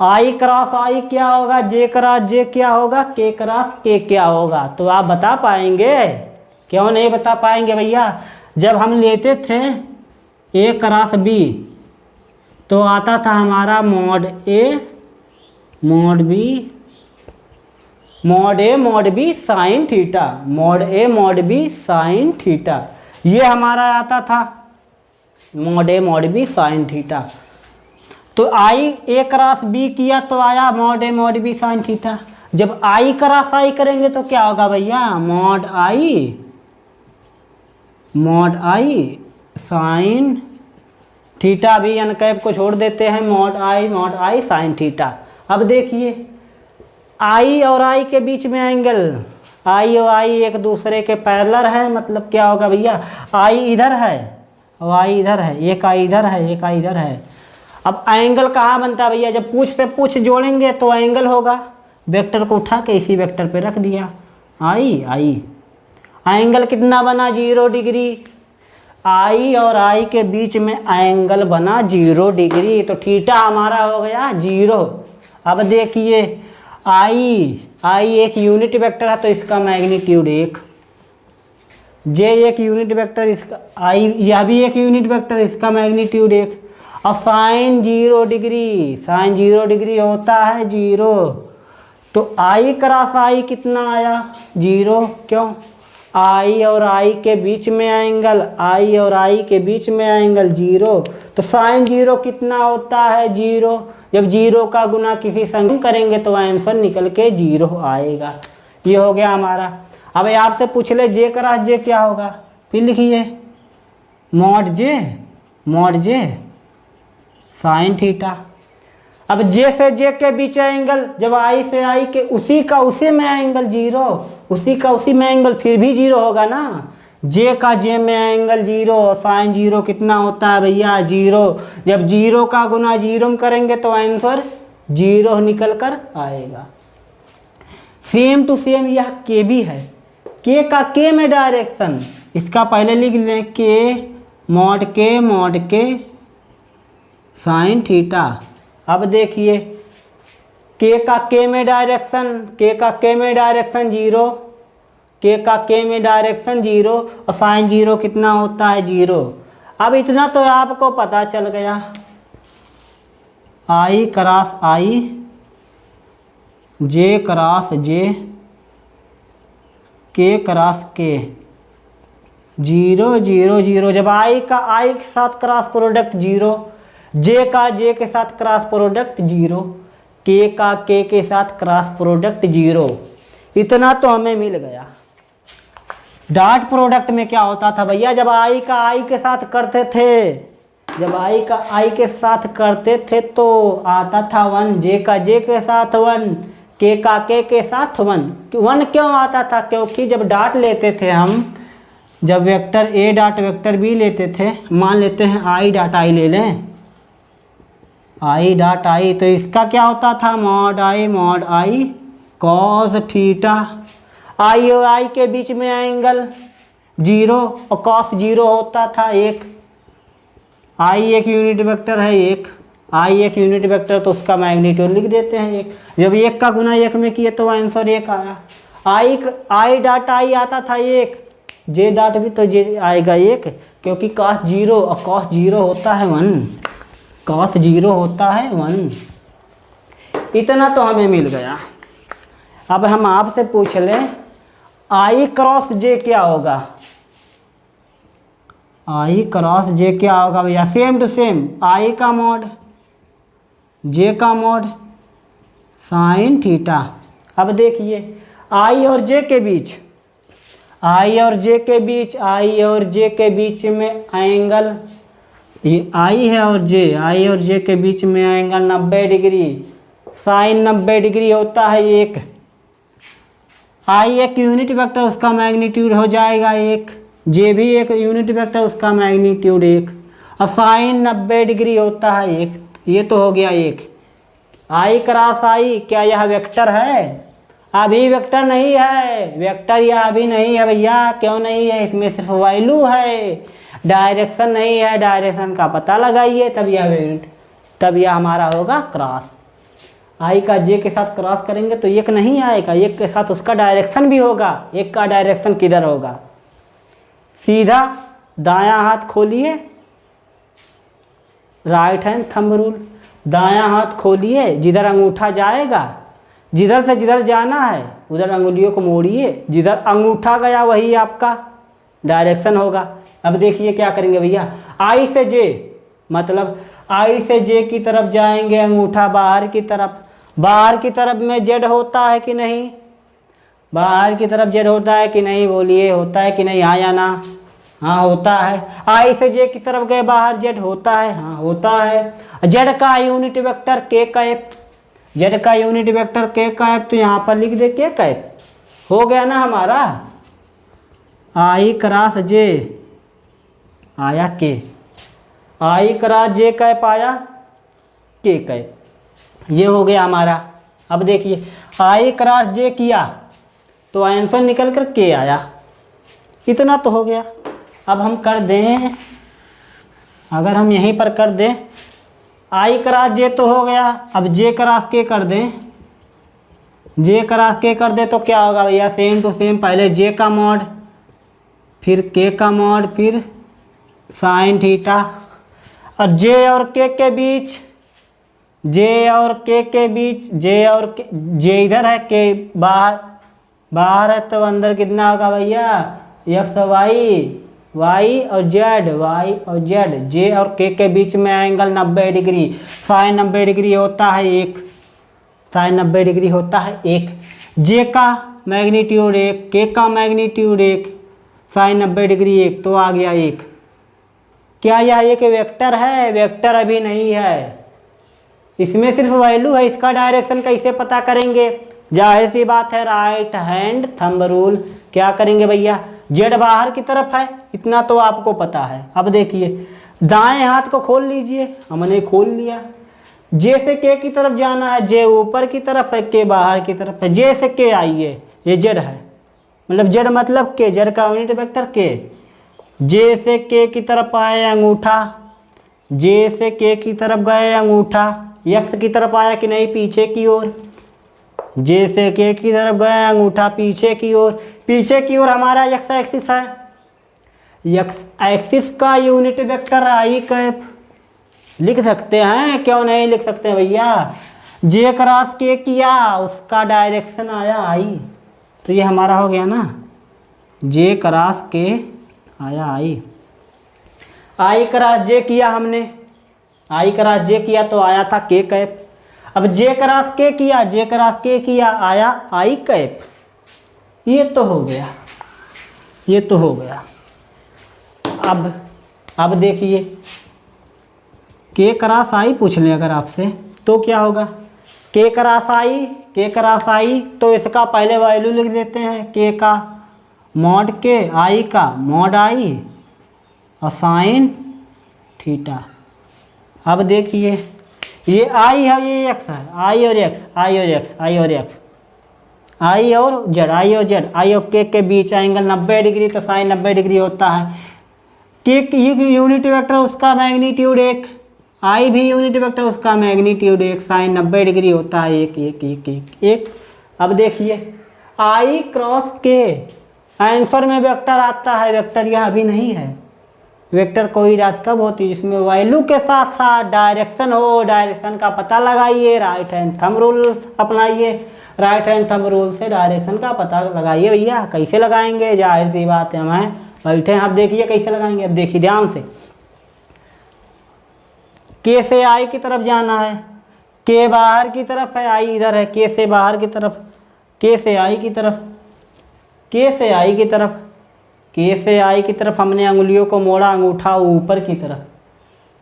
i क्रॉस i क्या होगा, j क्रॉस j क्या होगा, k क्रॉस k क्या होगा। तो आप बता पाएंगे? क्यों नहीं बता पाएंगे भैया? जब हम लेते थे a क्रॉस b तो आता था हमारा mod a mod b mod a mod b sign theta, mod a mod b sign theta, ये हमारा आता था mod a mod b sine theta. तो आई a क्रॉस b किया तो आया mod a mod b sine theta. जब i क्रॉस i करेंगे तो क्या होगा भैया, मॉड i साइन थीटा, भी एन कैप को छोड़ देते हैं, मॉड i साइन थीटा। अब देखिए i और i के बीच में एंगल, i और i एक दूसरे के पैरेलल है, मतलब क्या होगा भैया, i इधर है y इधर है, एक i इधर है एक i इधर है। अब एंगल कहाँ बनता है भैया, जब पूछ से पूछ जोड़ेंगे तो एंगल होगा। वेक्टर को उठा के इसी वेक्टर पे रख दिया, i एंगल कितना बना, 0 डिग्री। i और i के बीच में एंगल बना 0 डिग्री, तो थीटा हमारा हो गया 0। अब देखिए i एक यूनिट वेक्टर है तो इसका मैग्नीट्यूड 1, j एक यूनिट वेक्टर, इसका i यह भी एक यूनिट वेक्टर, इसका मैग्नीट्यूड 1। और साइन 0 डिग्री होता है 0, तो i क्रॉस i कितना आया 0। क्यों, i और i के बीच में एंगल, i और i के बीच में एंगल 0, तो साइन 0 कितना होता है 0। जब 0 का गुना किसी संख्या करेंगे तो आंसर निकल के 0 आएगा। ये हो गया हमारा। अब आपसे पूछ ले j क्रॉस j क्या होगा, फिर लिखिए मॉड j साइन थीटा। अब j से j के बीच एंगल, जब i से i के उसी में एंगल 0, उसी का उसी में एंगल फिर भी 0 होगा ना। j का j में एंगल 0, साइन 0 कितना होता है भैया 0। जब 0 का गुना 0 में करेंगे तो आंसर 0 निकल कर आएगा। सेम टू सेम यह k भी है, k का k में डायरेक्शन, इसका पहले लिख लें k mod k sine theta. अब देखिए k का k में डायरेक्शन 0, k का k में डायरेक्शन 0 और साइन 0 कितना होता है 0। अब इतना तो आपको पता चल गया, i cross i, j cross j, k cross k, 0 0 0। जब i का i के साथ क्रॉस प्रोडक्ट 0, j का j के साथ क्रॉस प्रोडक्ट 0, k का k के साथ क्रॉस प्रोडक्ट 0। इतना तो हमें मिल गया। डॉट प्रोडक्ट में क्या होता था भैया, जब i का i के साथ करते थे, तो आता था 1, j का j के साथ 1, k का k के साथ 1 क्यों आता था, क्योंकि जब डॉट लेते थे हम, जब vector a dot vector b लेते थे, मान लेते हैं i डॉट i ले लें, i डॉट i, तो इसका क्या होता था mod i cos theta. i और i के बीच में एंगल 0 और कॉस 0 होता था 1। i एक यूनिट वेक्टर है 1, i एक यूनिट वेक्टर तो उसका मैग्नीट्यूड लिख देते हैं 1। जब 1 का गुना 1 में किए तो आंसर 1 आया। i डॉट i आता था 1, j डॉट भी तो j आएगा 1, क्योंकि कॉस 0 और कॉस 0 होता है 1, कॉस 0 होता है 1। इतना तो हमें मिल गया। अब हम आपसे पूछ लें आई क्रॉस जे क्या होगा, आई क्रॉस जे क्या होगा भैया, सेम टू सेम आई का मॉड जे का मॉड साइन थीटा। अब देखिए आई और जे के बीच, आई और जे के बीच, आई और जे के बीच में एंगल, ये आई है और जे, आई और जे के बीच में एंगल 90 डिग्री, साइन 90 डिग्री होता है एक। आई एक यूनिट वेक्टर, उसका मैग्नीट्यूड हो जाएगा एक, जे भी एक यूनिट वेक्टर, उसका मैग्नीट्यूड एक, और साइन 90 डिग्री होता है एक। ये तो हो गया एक। आई क्रॉस आई, क्या यह वेक्टर है? अभी वेक्टर नहीं है, वेक्टर यह अभी नहीं है भैया। क्यों नहीं है? इसमें सिर्फ वैल्यू है, डायरेक्शन नहीं है। डायरेक्शन का पता लगाइए तब यह हमारा होगा क्रॉस। आई का जे के साथ क्रॉस करेंगे तो एक नहीं आएगा, एक के साथ उसका डायरेक्शन भी होगा। एक का डायरेक्शन किधर होगा? सीधा दायां हाथ खोलिए, राइट हैंड थंब रूल, दायां हाथ खोलिए, जिधर अंगूठा जाएगा, जिधर से जिधर जाना है उधर अंगुलियों को मोड़िए, जिधर अंगूठा गया वही आपका डायरेक्शन होगा। अब देखिए क्या करेंगे भैया, आई से जे, मतलब आई से जे की तरफ जाएंगे, अंगूठा बाहर की तरफ। बाहर की तरफ में जेड होता है कि नहीं? बाहर की तरफ जेड होता है कि नहीं? बोलिए, होता है कि नहीं? हाँ या ना? हाँ होता है। आई से जे की तरफ गए बाहर, जेड होता है? हाँ होता है। जेड का यूनिट वेक्टर के कैप, जेड का यूनिट वेक्टर के कैप, तो यहाँ पर लिख दे के कैप। हो गया ना हमारा आई क्रॉस जे आया के, आई क्रॉस जे कैप आया के कैप, ये हो गया हमारा। अब देखिए आई क्रॉस जे किया तो आंसर निकल कर के आया, इतना तो हो गया। अब हम कर दें, अगर हम यहीं पर कर दें आई क्रॉस जे तो हो गया, अब जे क्रॉस के कर दें, जे क्रॉस के कर दे तो क्या होगा भैया? सेम टू सेम, पहले जे का मॉड, फिर के का मॉड, फिर साइन थीटा। और जे और के बीच, जे और के बीच, जे और के, जे इधर है, के बाहर, बाहर है तो अंदर कितना होगा भैया? एक्स वाई, वाई और जेड, वाई और जेड। जे और के बीच में एंगल 90 डिग्री, साइन 90 डिग्री होता है एक, साइन 90 डिग्री होता है एक। जे का मैग्नीट्यूड एक, के का मैग्नीट्यूड एक, साइन 90 डिग्री एक, तो आ गया एक। क्या यह एक वेक्टर है? वेक्टर अभी नहीं है, इसमें सिर्फ वैल्यू है। इसका डायरेक्शन कैसे पता करेंगे? जाहिर सी बात है, राइट हैंड थंब रूल। क्या करेंगे भैया? जेड बाहर की तरफ है, इतना तो आपको पता है। अब देखिए दाएं हाथ को खोल लीजिए, हमने खोल लिया। जे से के की तरफ जाना है, जे ऊपर की तरफ है, के बाहर की तरफ है। जे से के आइए, ये जेड है, मतलब जेड मतलब के, जेड का यूनिट वेक्टर के। जे से के की तरफ आए अंगूठा, जे से के की तरफ गए अंगूठा, एक्स की तरफ आया कि नहीं? पीछे की ओर। जे से के की तरफ गए अंगूठा पीछे की ओर, पीछे की ओर हमारा एक्स एक्सिस है। एक्स एक्सिस का यूनिट वेक्टर आई कैप लिख सकते हैं, क्यों नहीं लिख सकते भैया? जे क्रॉस के किया, उसका डायरेक्शन आया आई, तो ये हमारा हो गया ना, जे क्रॉस के आया आई। आई क्रॉस जे किया हमने, आई क्रॉस जे किया तो आया था के कैप। अब जे क्रॉस के किया, जे क्रॉस के किया, आया आई कैप। ये तो हो गया, ये तो हो गया। अब देखिए के क्रॉस आई पूछ लें अगर आपसे तो क्या होगा? के क्रॉस आई, के क्रॉस आई, तो इसका पहले वैल्यू लिख देते हैं, के का मॉड के, आई का मॉड आई और साइन थीटा। अब देखिए ये आई है, ये एक्स है, आई और एक्स, आई और एक्स, आई और एक्स, आई और जेड, आई और जेड, आई और के बीच एंगल 90 डिग्री, तो साइन 90 डिग्री होता है। के यूनिट वेक्टर, उसका मैग्नीट्यूड एक, आई भी यूनिट वेक्टर, उसका मैग्नीट्यूड एक, साइन 90 डिग्री होता है एक एक एक एक एक। अब देखिए आई क्रॉस के आंसर में वेक्टर आता है, वेक्टर यह अभी नहीं है, वेक्टर कोई राशि कब होती है जिसमें वैल्यू के साथ साथ डायरेक्शन हो। डायरेक्शन का पता लगाइए, राइट हैंड थंब रूल अपनाइए। राइट हैंड थंब रूल से डायरेक्शन का पता लगाइए भैया। कैसे लगाएंगे, जाहिर सी बात है, हमें बैठे हैं, अब देखिए कैसे लगाएंगे। अब देखिए ध्यान से, के से आई की तरफ जाना है, के बाहर की तरफ है, आई इधर है, के से बाहर की तरफ, के से आई की तरफ, के से आई की तरफ, के से आई की तरफ हमने अंगुलियों को मोड़ा, अंगूठा ऊपर की तरफ,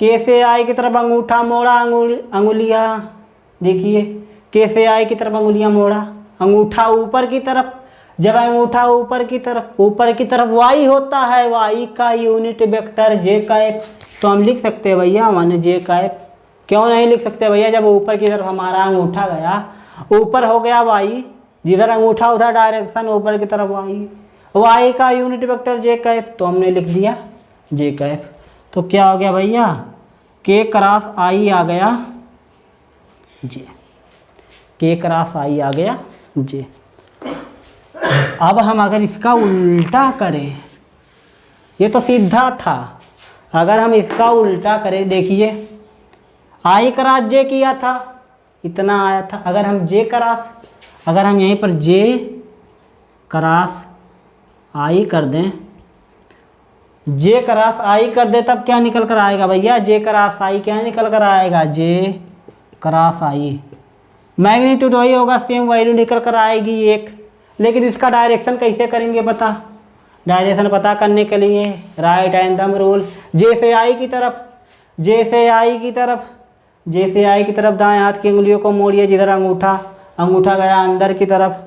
के से आई की तरफ अंगूठा मोड़ा, अंगुलियां देखिए, के से आई की तरफ अंगुलियां मोड़ा, अंगूठा ऊपर की तरफ। जब अंगूठा ऊपर की तरफ वाई होता है, वाई का यूनिट वेक्टर जे का एफ, तो हम लिख सकते हैं भैया माने जे का एफ। क्यों नहीं लिख सकते भैया, जब ऊपर की तरफ हमारा अंगूठा गया, ऊपर हो गया वाई, जिधर अंगूठा उधर डायरेक्शन ऊपर की तरफ वाई, वाई का यूनिट वेक्टर जे का एफ, तो हमने लिख दिया जे का एफ। तो क्या हो गया भैया, के क्रॉस आई आ गया जे, के क्रॉस आई आ गया जे। अब हम अगर इसका उल्टा करें, ये तो सीधा था, अगर हम इसका उल्टा करें, देखिए आई क्रॉस जे किया था, इतना आया था। अगर हम जे क्रॉस, अगर हम यहीं पर जे क्रॉस आई कर दें, जे क्रॉस आई कर दे, तब क्या निकल कर आएगा भैया, जे क्रॉस आई क्या निकल कर आएगा, जे क्रॉस आई। मैग्नीट्यूड वही होगा, सेम वैल्यू निकल कर आएगी एक। लेकिन इसका डायरेक्शन कैसे करेंगे पता, डायरेक्शन पता करने के लिए राइट हैंड थंब रूल, जे से आई की तरफ, जे से आई की तरफ, जे से आई की तरफ दाएं हाथ की उंगलियों को मोड़िए, जिधर अंगूठा, अंगूठा गया अंदर की तरफ,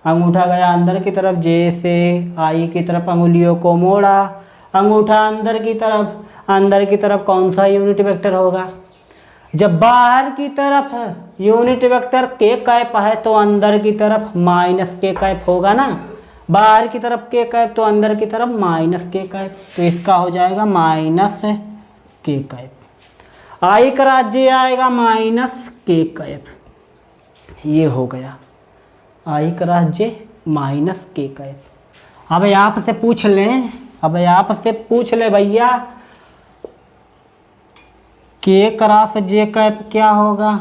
अंगूठा गया अंदर की तरफ, जे से आई की तरफ अंगुलियों को मोड़ा, अंगूठा अंदर की तरफ, अंदर की तरफ कौन सा यूनिट वेक्टर होगा, जब बाहर की तरफ यूनिट वेक्टर के कैप है तो अंदर की तरफ माइनस के कैप होगा ना, बाहर की तरफ के कैप तो अंदर की तरफ माइनस के कैप, तो इसका हो जाएगा माइनस के कैप। आई क्रॉस जे आएगा माइनस के कैप, ये हो गया आई क्रॉस जे माइनस के कैप। अब आप से पूछ लें, अब आप से पूछ ले भैया, के क्रॉस जे कैप क्या होगा,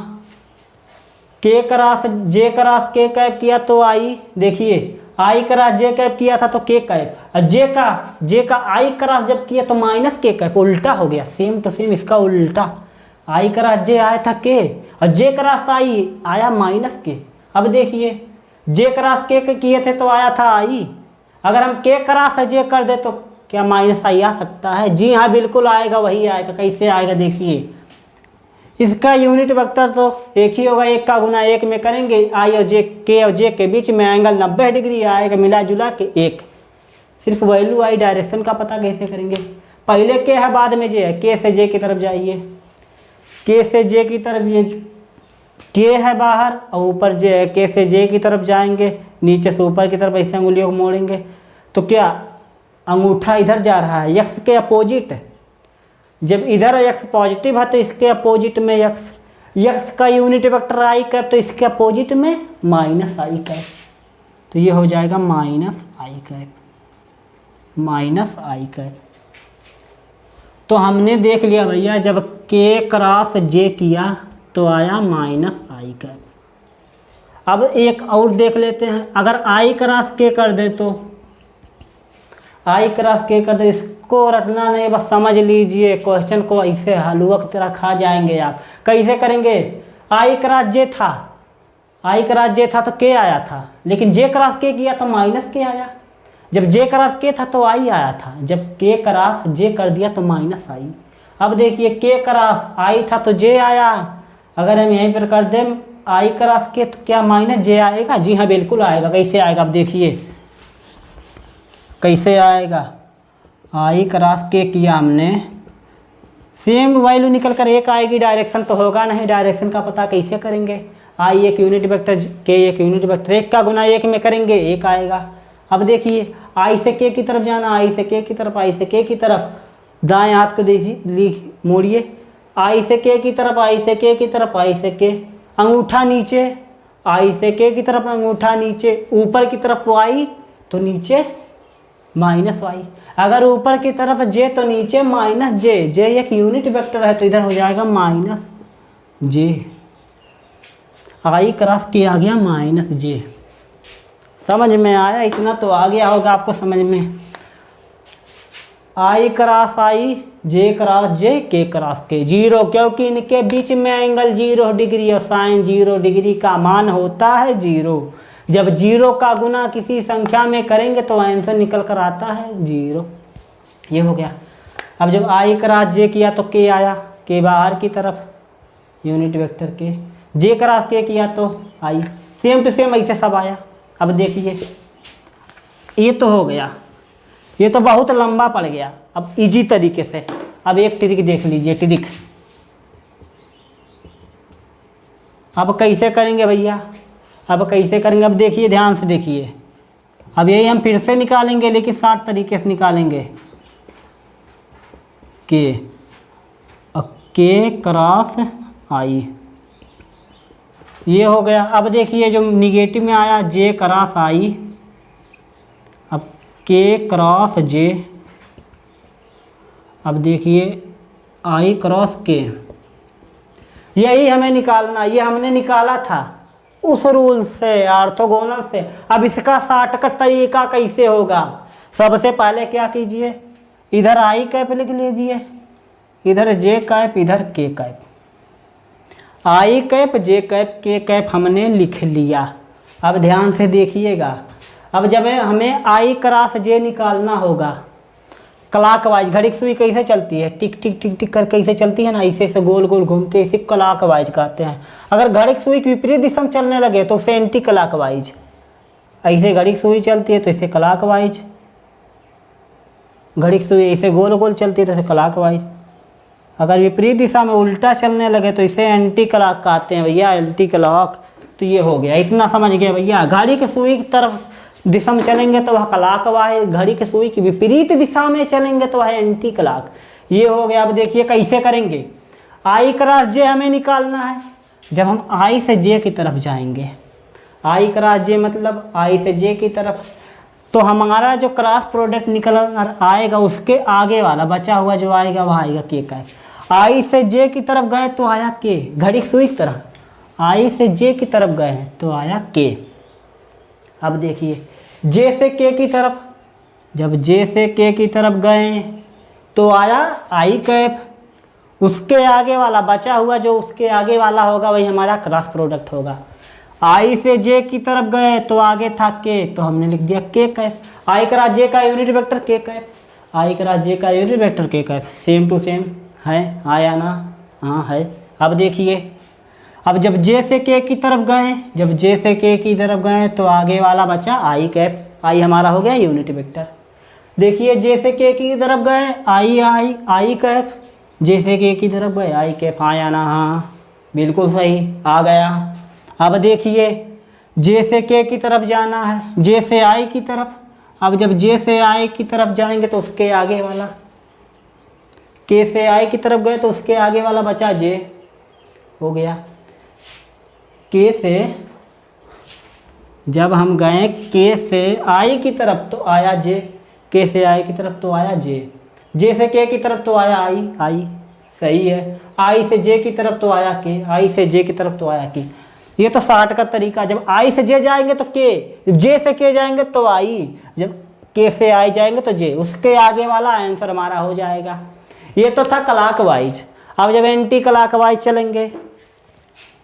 के क्रॉस जे क्रॉस के कैप किया तो आई, देखिए आई क्रॉस जे कैप किया था तो के कैप, और जे का आई क्रॉस जब किया तो माइनस के कैप, उल्टा हो गया, सेम टू सेम इसका उल्टा। आई क्रॉस जे आया था के, और जे क्रॉस आई आया माइनस के। अब देखिए जे क्रॉस के किए थे तो आया था आई, अगर हम के क्रॉस जे कर दे तो क्या माइनस आई आ सकता है, जी हाँ बिल्कुल आएगा, वही आएगा। कैसे आएगा देखिए, इसका यूनिट वेक्टर तो एक ही होगा, एक का गुना एक में करेंगे, आई और जे के बीच में एंगल 90 डिग्री आएगा, मिला जुला के एक। सिर्फ वैल्यू आई, डायरेक्शन का पता कैसे करेंगे, पहले के है बाद में जे है, के से जे की तरफ जाइए, के से जे की तरफ, ये के है बाहर और ऊपर जे है, के से जे की तरफ जाएंगे, नीचे से ऊपर की तरफ ऐसे उंगलियों को मोड़ेंगे, तो क्या अंगूठा इधर जा रहा है, यक्स के अपोजिट, जब इधर यक्स पॉजिटिव है तो इसके अपोजिट में यक्स, यक्स का यूनिट वेक्टर आई कैप तो इसके अपोजिट में माइनस आई कैप, तो ये हो जाएगा माइनस आई कैप, माइनस आई कैप। तो हमने देख लिया भैया, जब के क्रॉस जे किया तो आया माइनस आई कैप। अब एक और देख लेते हैं, अगर आई क्रॉस के कर दे तो, आई क्रॉस के कर दे, इसको रटना नहीं, बस समझ लीजिए, क्वेश्चन को ऐसे हलवा की तरह खा जाएंगे आप। कैसे करेंगे, आई क्रॉस जे था, आई क्रॉस जे था तो के आया था, लेकिन जे क्रॉस के किया तो माइनस के आया, जब जे क्रॉस के था तो आई आया था, जब के क्रॉस जे कर दिया तो माइनस आई। अब देखिए के क्रॉस आई था तो जे आया, अगर हम यहीं पर कर दें आई क्रॉस के तो क्या माइनस जे आएगा, जी हाँ बिल्कुल आएगा। कैसे आएगा, अब देखिए कैसे आएगा, आई क्रॉस के किया हमने, सेम वैल्यू निकल कर एक आएगी, डायरेक्शन तो होगा नहीं, डायरेक्शन का पता कैसे करेंगे, आई एक यूनिट वेक्टर, के एक यूनिट वेक्टर, एक का गुना एक में करेंगे एक आएगा। अब देखिए आई से के की तरफ जाना, आई से के की तरफ, आई से के की तरफ, दाएं हाथ को देखिए मोड़िए, आई से के की तरफ, आई से के की तरफ, आई से के, अंगूठा नीचे, आई से के की तरफ अंगूठा नीचे, ऊपर की तरफ वाई तो नीचे माइनस वाई। अगर ऊपर की तरफ जे तो नीचे माइनस जे, जे एक यूनिट वेक्टर है तो इधर हो जाएगा माइनस जे, आई क्रॉस के आ गया माइनस जे। समझ में आया? इतना तो आ गया होगा आपको समझ में। आई क्रॉस आई, जे क्रॉस जे, के क्रॉस के, जीरो, क्योंकि इनके बीच में एंगल 0 डिग्री और साइन 0 डिग्री का मान होता है 0। जब 0 का गुना किसी संख्या में करेंगे तो आंसर निकल कर आता है 0। ये हो गया। अब जब आई क्रॉस जे किया तो के आया, के बाहर की तरफ यूनिट वेक्टर के, जे क्रॉस के किया तो आई, सेम टू सेम ऐसे सब आया। अब देखिए ये तो हो गया, ये तो बहुत लंबा पड़ गया। अब इजी तरीके से अब एक ट्रिक देख लीजिए, ट्रिक अब कैसे करेंगे भैया, अब कैसे करेंगे? अब देखिए ध्यान से देखिए, अब यही हम फिर से निकालेंगे लेकिन 60 तरीके से निकालेंगे। के क्रॉस आई, ये हो गया। अब देखिए जो निगेटिव में आया जे क्रॉस आई, अब के क्रॉस जे, अब देखिए आई क्रॉस के, यही हमें निकालना, ये हमने निकाला था उस रूल से, ऑर्थोगोनल से। अब इसका शॉर्टकट तरीका कैसे होगा? सबसे पहले क्या कीजिए, इधर आई कैप लिख लीजिए, इधर जे कैप, इधर के कैप। आई कैप जे कैप के कैप हमने लिख लिया। अब ध्यान से देखिएगा, अब जब हमें आई क्रॉस जे निकालना होगा, क्लॉकवाइज घड़ी की सुई कैसे चलती है, टिक टिक टिक टिक कर कैसे चलती है ना, ऐसे से गोल गोल घूमते, इसे क्लॉकवाइज कहते हैं। अगर घड़ी की सुई की विपरीत दिशा में चलने लगे तो उसे एंटी क्लॉकवाइज, ऐसे घड़ी की सुई चलती है तो इसे क्लॉकवाइज, घड़ी की सुई ऐसे गोल गोल चलती है तो इसे क्लॉकवाइज। अगर विपरीत दिशा में उल्टा चलने लगे तो इसे एंटी क्लॉक कहते हैं भैया, एंटी क्लॉक। तो ये हो गया, इतना समझ गए भैया। घड़ी की सुई की तरफ दिशा में चलेंगे तो वह क्लॉकवाइज, घड़ी की सुई की विपरीत दिशा में चलेंगे तो वह एंटी क्लॉक। ये हो गया। अब देखिए कैसे करेंगे, आई क्रॉस जे हमें निकालना है। जब हम आई से जे की तरफ जाएंगे, आई क्रॉस जे मतलब आई से जे की तरफ, तो हमारा जो क्रॉस प्रोडक्ट निकल आएगा उसके आगे वाला बचा हुआ जो आएगा वह आएगा के का। आई से जे की तरफ गए तो आया के, घड़ी सुई की तरह आई से जे की तरफ गए हैं तो आया के। अब देखिए जे से के की तरफ, जब जे से के की तरफ गए तो आया आई कैप, उसके आगे वाला बचा हुआ जो उसके आगे वाला होगा वही हमारा क्रॉस प्रोडक्ट होगा। आई से जे की तरफ गए तो आगे था के, तो हमने लिख दिया के कैप। आई क्रॉस जे का यूनिट वेक्टर के कैप, आई क्रॉस जे का यूनिट वेक्टर के कैप, सेम टू सेम है, आया ना? हाँ है। अब देखिए, अब जब जे से के की तरफ गए, जब जे से के की तरफ गए तो आगे वाला बचा आई कैप, आई हमारा हो गया यूनिट वेक्टर। देखिए जे से के की तरफ गए आई आई आई कैप, जे से के की तरफ गए आई कैप, आया ना? हाँ बिल्कुल सही आ गया। अब देखिए जे से के की तरफ जाना है, जे से आई की तरफ। अब जब जे से आई की तरफ जाएंगे तो उसके आगे वाला, के से आई की तरफ गए तो उसके आगे वाला बचा जे, हो गया। के से जब हम गए के से आई की तरफ तो आया जे, के से आई की तरफ तो आया जे, जे से के की तरफ तो आया आई आई, सही है। आई से जे की तरफ तो आया के, आई से जे की तरफ तो आया के। ये तो शॉर्ट का तरीका। जब आई से जे जाएंगे तो के, जब जे से के जाएंगे तो आई, जब के से आई जाएंगे तो जे, उसके आगे वाला आंसर हमारा हो जाएगा। ये तो था क्लॉकवाइज। अब जब एंटी क्लॉकवाइज चलेंगे,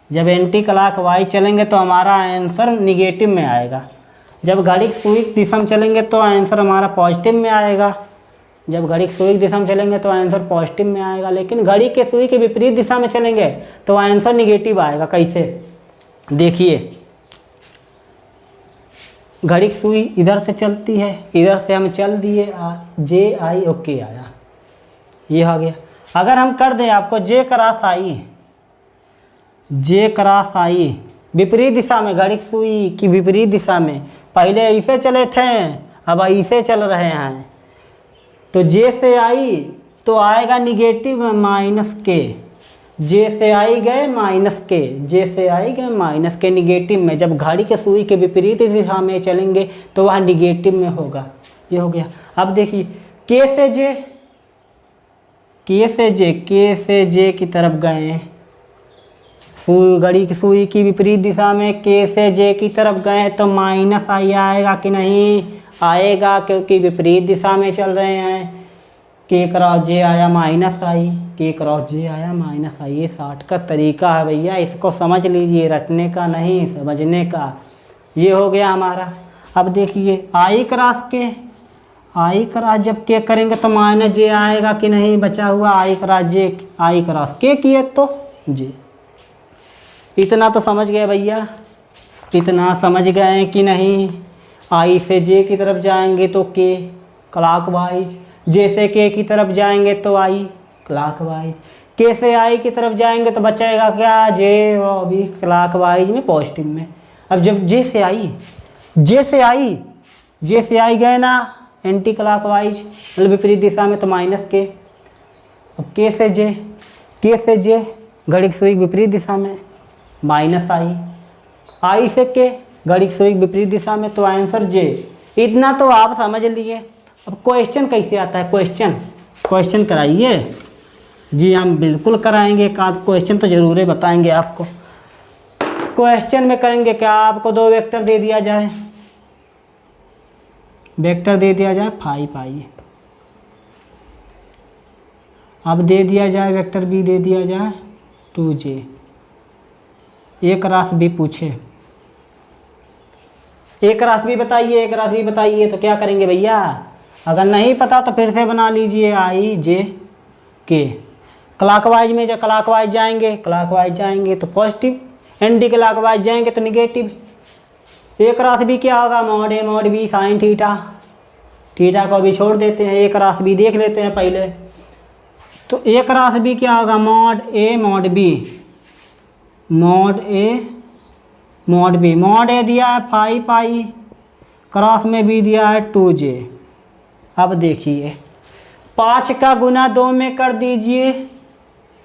जब एंटी क्लॉकवाइज चलेंगे तो हमारा आंसर निगेटिव में आएगा। जब घड़ी की सुई की दिशा में चलेंगे तो आंसर हमारा पॉजिटिव में आएगा। जब घड़ी की सुई की दिशा में चलेंगे तो आंसर पॉजिटिव में आएगा, लेकिन घड़ी के सुई के विपरीत दिशा में चलेंगे तो आंसर निगेटिव आएगा। कैसे? देखिए घड़ी की सुई इधर से चलती है, इधर से हम चल दिए, जे आई ओके आया, ये आ गया। अगर हम कर दें आपको जे क्रॉस आई, जे क्रॉस आई विपरीत दिशा में, घड़ी की सुई की विपरीत दिशा में, पहले ऐसे चले थे अब ऐसे चल रहे हैं, तो जे से आई तो आएगा निगेटिव माइनस के, जे से आई गए माइनस के, जे से आई गए माइनस के निगेटिव में। जब घड़ी के सुई के विपरीत दिशा में चलेंगे तो वह निगेटिव में होगा। ये हो गया। अब देखिए के से जे की तरफ गए, घड़ी की सुई की विपरीत दिशा में के से जे की तरफ गए तो माइनस आई आएगा कि नहीं आएगा, क्योंकि विपरीत दिशा में चल रहे हैं। के क्रॉस जे आया माइनस आई, के क्रॉस जे आया माइनस आई। ये शॉर्ट का तरीका है भैया, इसको समझ लीजिए, रटने का नहीं समझने का। ये हो गया हमारा। अब देखिए आई क्रॉस जब के करेंगे तो माइनस जे आएगा कि नहीं, बचा हुआ आई क्रॉस के किए तो जे। इतना तो समझ गए भैया, इतना समझ गए कि नहीं। आई से जे की तरफ जाएंगे तो के क्लॉकवाइज, जे से के की तरफ जाएंगे तो आई क्लॉकवाइज, के से आई की तरफ जाएंगे तो बचेगा क्या, जे, वो अभी क्लॉकवाइज में पॉजिटिव में। अब जब जे से आई गए ना एंटी क्लॉकवाइज मतलब विपरीत दिशा में तो माइनस के। अब के से जे घड़ी की सुई विपरीत दिशा में माइनस आई से के घड़ी की सुई विपरीत दिशा में तो आंसर जे। इतना तो आप समझ लिए। अब क्वेश्चन कैसे आता है, क्वेश्चन कराइए जी, हम बिल्कुल कराएंगे। एक आध क्वेश्चन तो जरूर ही बताएंगे आपको। क्वेश्चन में करेंगे क्या, आपको दो वेक्टर दे दिया जाए, वेक्टर दे दिया जाए 5 आई, अब दे दिया जाए वेक्टर बी दे दिया जाए 2j, एक राशि बी पूछे, एक राशि बी बताइए, तो क्या करेंगे भैया, अगर नहीं पता तो फिर से बना लीजिए आई जे के। क्लॉकवाइज में जब क्लॉकवाइज जाएंगे तो पॉजिटिव, एंटी क्लॉकवाइज जाएंगे तो निगेटिव। एक राशि भी क्या होगा, mod A mod B sine theta को भी छोड़ देते हैं, एक राशि भी देख लेते हैं पहले। तो एक राशि भी क्या होगा, mod A mod B, mod ए दिया है 5 आई, क्रॉस में भी दिया है 2j। अब देखिए 5 का गुना 2 में कर दीजिए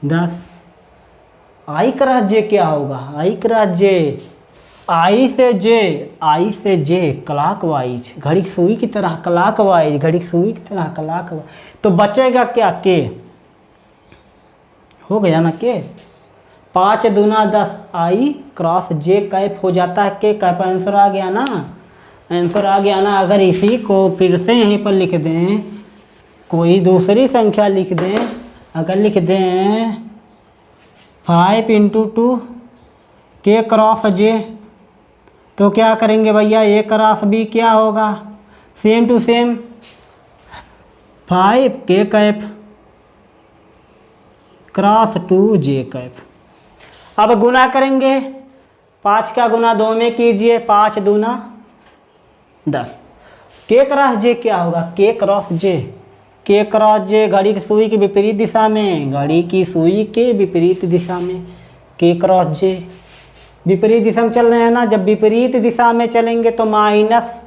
10, आई क्रॉस जे क्या होगा, आई क्रॉस जे, आई से जे क्लॉकवाइज, घड़ी की सुई की तरह क्लॉकवाइज, तो बचेगा क्या, के हो गया ना, के 5 दूना 10 आई क्रॉस जे कैप हो जाता है, के कैप आंसर आ गया ना। अगर इसी को फिर से यहीं पर लिख दें, कोई दूसरी संख्या लिख दें, अगर लिख दें 5 × 2 के क्रॉस जे, तो क्या करेंगे भैया, ए क्रॉस बी क्या होगा, सेम टू सेम 5 के कैप क्रॉस 2j कैप। अब गुना करेंगे, 5 का गुना 2 में कीजिए, 5 दूना 10, के क्रॉस जे क्या होगा, के क्रॉस जे घड़ी की सुई के विपरीत दिशा में, के क्रॉस जे विपरीत दिशा में चल रहे हैं ना। जब विपरीत दिशा में चलेंगे तो माइनस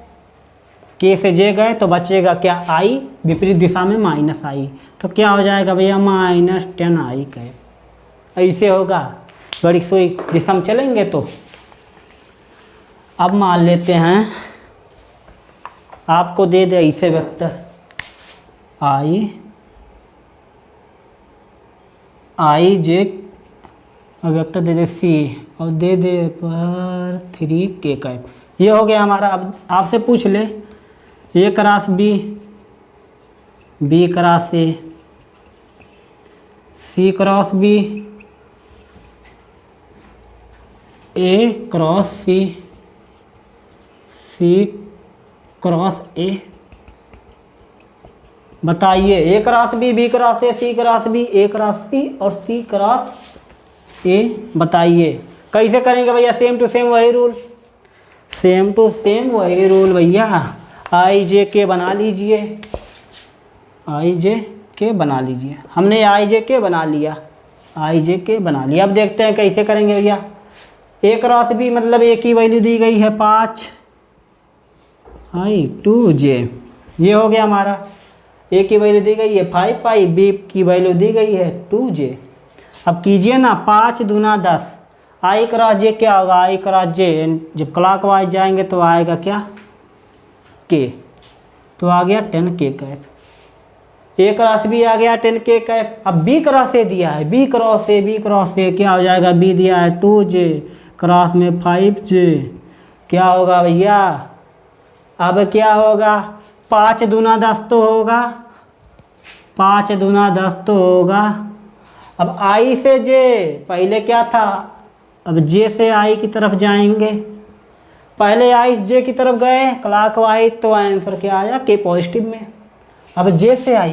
के से जे गए तो बचेगा क्या, आई, विपरीत दिशा में माइनस आई, तो क्या हो जाएगा भैया, -10 आई कैप। ऐसे होगा, घड़ी की सुई दिशा में चलेंगे तो। अब मान लेते हैं आपको दे दे ऐसे वेक्टर आई जे, और वेक्टर दे दे सी, और दे दे पर 3 के कैप। ये हो गया हमारा। अब आपसे पूछ ले, A cross B cross A, C cross B, A cross C cross A, बताइए A cross B cross A, C cross B, A cross C और सी क्रॉस ए, बताइए कैसे करेंगे भैया, सेम टू सेम वही रूल, भैया आई जे के बना लीजिए, हमने आई जे के बना लिया, अब देखते हैं कैसे करेंगे भैया। ए क्रॉस बी मतलब ए की वैल्यू दी गई है 5 आई 2j, ये हो गया हमारा। ए की वैल्यू दी गई है 5 आई, बी की वैल्यू दी गई है 2j। अब कीजिए ना, 5 दूना 10, आई क्रॉस जे क्या होगा, आई क्रॉस जे जब क्लॉकवाइज जाएंगे तो आएगा क्या, के, तो आ गया 10 के कैप। ए क्रॉस बी आ गया 10K कैप। अब बी क्रॉस ए दिया है, बी क्रॉस ए क्या हो जाएगा, बी दिया है 2J क्रॉस में 5J, क्या होगा भैया, अब क्या होगा, 5 दूना 10 तो होगा, 5 दूना 10 तो होगा। अब I से J, पहले क्या था, अब J से I की तरफ जाएंगे, पहले I से J की तरफ गए क्लॉकवाइज, तो आंसर क्या आया K पॉजिटिव में। अब J से I,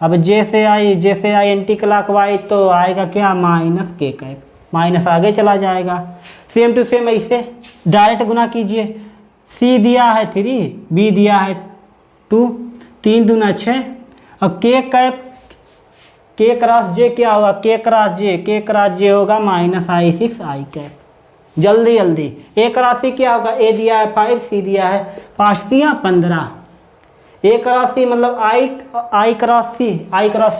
अब J से I एंटी क्लॉकवाइज, तो आएगा क्या -K कैप, माइनस आगे चला जाएगा। सेम टू सेम ऐसे डायरेक्ट गुना कीजिए, C दिया है 3, B दिया है 2, 3 दूना 6, अब K cap, K cross J क्या होगा, K क्रॉस J होगा -I6I कैप। जल्दी जल्दी A क्रॉस C क्या होगा, A दिया है 5, C दिया है 5 दिया 15, A क्रॉस C मतलब I cross C, I cross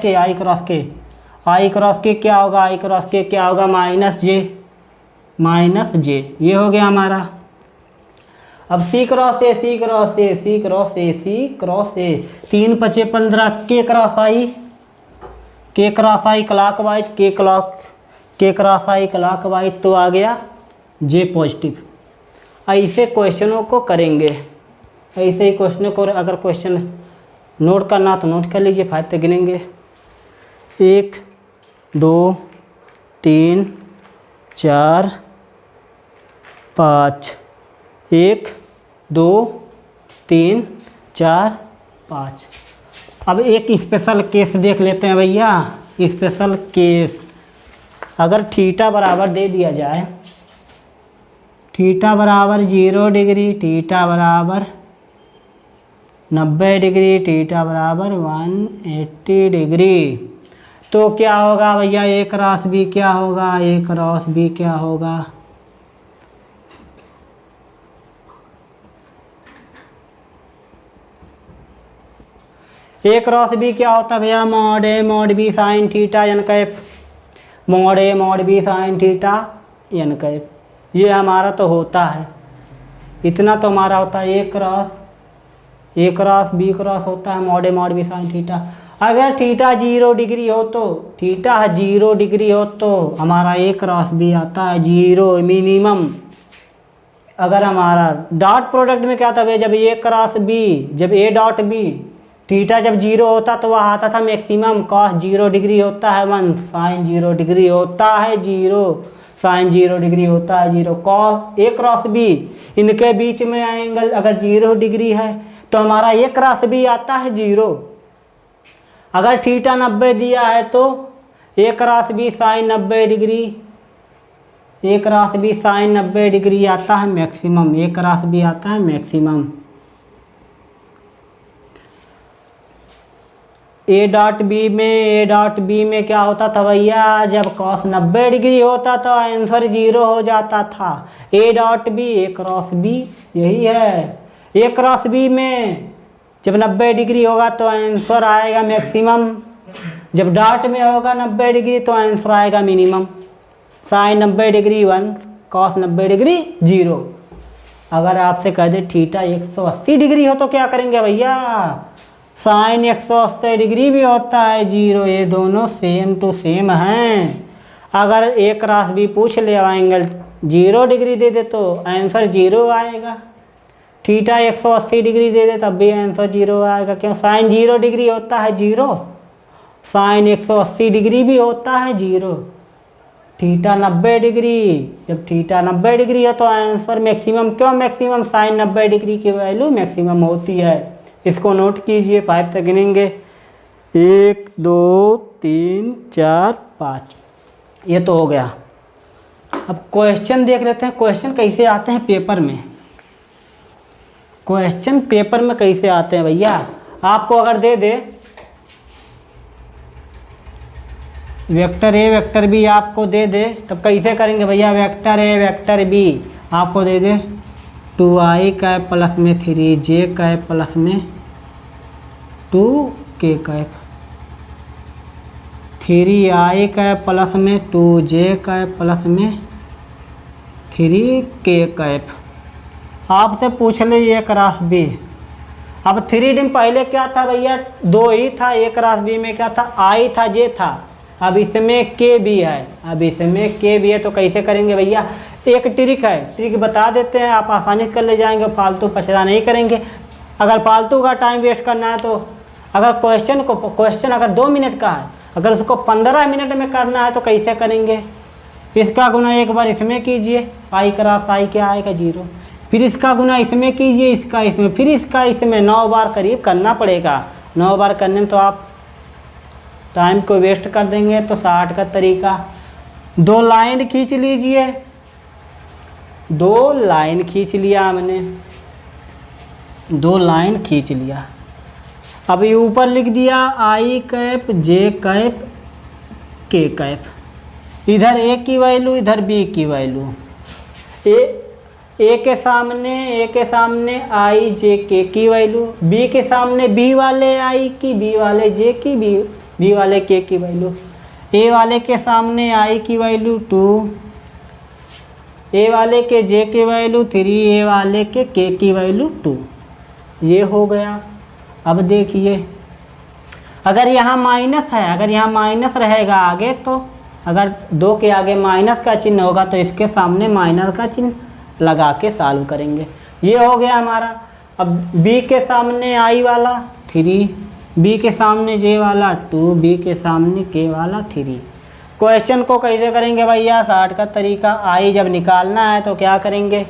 K क्या होगा, I क्रॉस K क्या होगा -J, ये हो गया हमारा। अब C cross A 3 5 15, K cross I clockwise, K cross I clockwise, तो आ गया J पॉजिटिव। ऐसे क्वेश्चनों को करेंगे, ऐसे ही क्वेश्चनों को, अगर क्वेश्चन नोट करना तो नोट कर लीजिए, 5 तक गिनेंगे, 1 2 3 4 5, 1 2 3 4 5। अब एक स्पेशल केस देख लेते हैं भैया, स्पेशल केस, अगर थीटा बराबर दे दिया जाए, थीटा बराबर 0 डिग्री, थीटा बराबर 90 डिग्री, थीटा बराबर 180 डिग्री, तो क्या होगा भैया, A क्रॉस B क्या होगा, A क्रॉस B क्या होगा, A क्रॉस B क्या होता है भैया, mod A mod B sine theta n cap, mod A mod B sine theta n cap, ये हमारा तो होता है, इतना तो हमारा होता है। A क्रॉस B क्रॉस होता है mod A mod B sine theta. अगर थीटा 0 डिग्री हो तो, थीटा 0 डिग्री हो तो हमारा A क्रॉस B आता है 0 मिनिमम। अगर हमारा डॉट प्रोडक्ट में क्या था भैया, जब A क्रॉस B, जब A डॉट B, थीटा जब 0 होता तो वह आता था मैक्सिमम, कॉस 0 डिग्री होता है 1, साइन 0 डिग्री होता है 0, साइन 0 डिग्री होता है 0, कॉस A क्रॉस B, इनके बीच में एंगल अगर 0 डिग्री है तो हमारा A क्रॉस B आता है 0। अगर थीटा 90 दिया है तो A cross B sine 90 degree, A cross B sine 90 degree आता है मैक्सिमम, A क्रॉस B आता है मैक्सिमम। A डॉट बी में क्या होता था भैया, जब कॉस 90 डिग्री होता तो आंसर 0 हो जाता था। A dot B, A cross B यही है। A क्रॉस B में जब 90 डिग्री होगा तो आंसर आएगा मैक्सिमम, जब डॉट में होगा 90 डिग्री तो आंसर आएगा minimum. Sine 90 degree 1, cos 90 degree 0। अगर आपसे कह दे थीटा 180 डिग्री हो तो क्या करेंगे भैया, साइन 180 डिग्री भी होता है 0, ये दोनों सेम टू सेम हैं। अगर A क्रॉस B पूछ ले एंगल 0 डिग्री दे दे तो आंसर 0 आएगा, थीटा 180 डिग्री दे दे तब भी आंसर 0 आएगा। क्यों, साइन 0 डिग्री होता है 0, साइन 180 डिग्री भी होता है 0, थीटा 90 डिग्री, जब थीटा 90 डिग्री है तो आंसर मैक्सिमम। क्यों मैक्सिमम, साइन 90 डिग्री की वैल्यू मैक्सिमम होती है। इसको नोट कीजिए, 5 तक गिनेंगे, 1 2 3 4 5, ये तो हो गया। अब क्वेश्चन देख लेते हैं, क्वेश्चन कैसे आते हैं पेपर में। क्वेश्चन पेपर में कैसे आते हैं भैया, आपको अगर दे दे वेक्टर A वेक्टर B आपको दे दे तब कैसे करेंगे भैया, वेक्टर A वेक्टर B आपको दे दे 2i कैप प्लस में 3j कैप प्लस में 2k cap, 3i cap plus में 2j कैप प्लस में 3k कैप। आपसे पूछ ले A क्रॉस B, अब 3D में पहले क्या था भैया, 2 ही था, ए क्रॉस बी में क्या था, आई था, जे था। अब इसमें के भी है, अब इसमें के भी है, तो कैसे करेंगे भैया, एक ट्रिक है, ट्रिक बता देते हैं, आप आसानी से कर ले जाएंगे, फालतू पचरा नहीं करेंगे। अगर फालतू का टाइम वेस्ट करना है तो अगर क्वेश्चन अगर 2 मिनट का है, अगर उसको 15 मिनट में करना है तो कैसे करेंगे, इसका गुना एक बार इसमें कीजिए, आई क्रॉस आई क्या आएगा 0, फिर इसका गुना इसमें कीजिए, इसका इसमें, फिर इसका इसमें, 9 बार करीब करना पड़ेगा। 9 बार करने में तो आप टाइम को वेस्ट कर देंगे। तो 60 का तरीका, 2 लाइन खींच लीजिए, 2 लाइन खींच लिया हमने, 2 लाइन खींच लिया। अब ये ऊपर लिख दिया आई कैप जे कैप के कैप, इधर ए की वैल्यू, इधर बी की वैल्यू, ए के सामने आई जे के की वैल्यू, बी के सामने बी वाले आई की, बी वाले जे की, बी वाले के की वैल्यू, ए वाले के सामने आई की वैल्यू 2, ए वाले के जे की वैल्यू 3, ए वाले के की वैल्यू 2। ये हो गया। अब देखिए अगर यहाँ माइनस है, अगर यहाँ माइनस रहेगा आगे, तो अगर 2 के आगे माइनस का चिन्ह होगा तो इसके सामने माइनस का चिन्ह लगा के सॉल्व करेंगे। ये हो गया हमारा। अब बी के सामने आई वाला 3, बी के सामने जे वाला 2, बी के सामने के वाला 3। क्वेश्चन को कैसे करेंगे भैया, 60 का तरीका, आई जब निकालना है तो क्या करेंगे,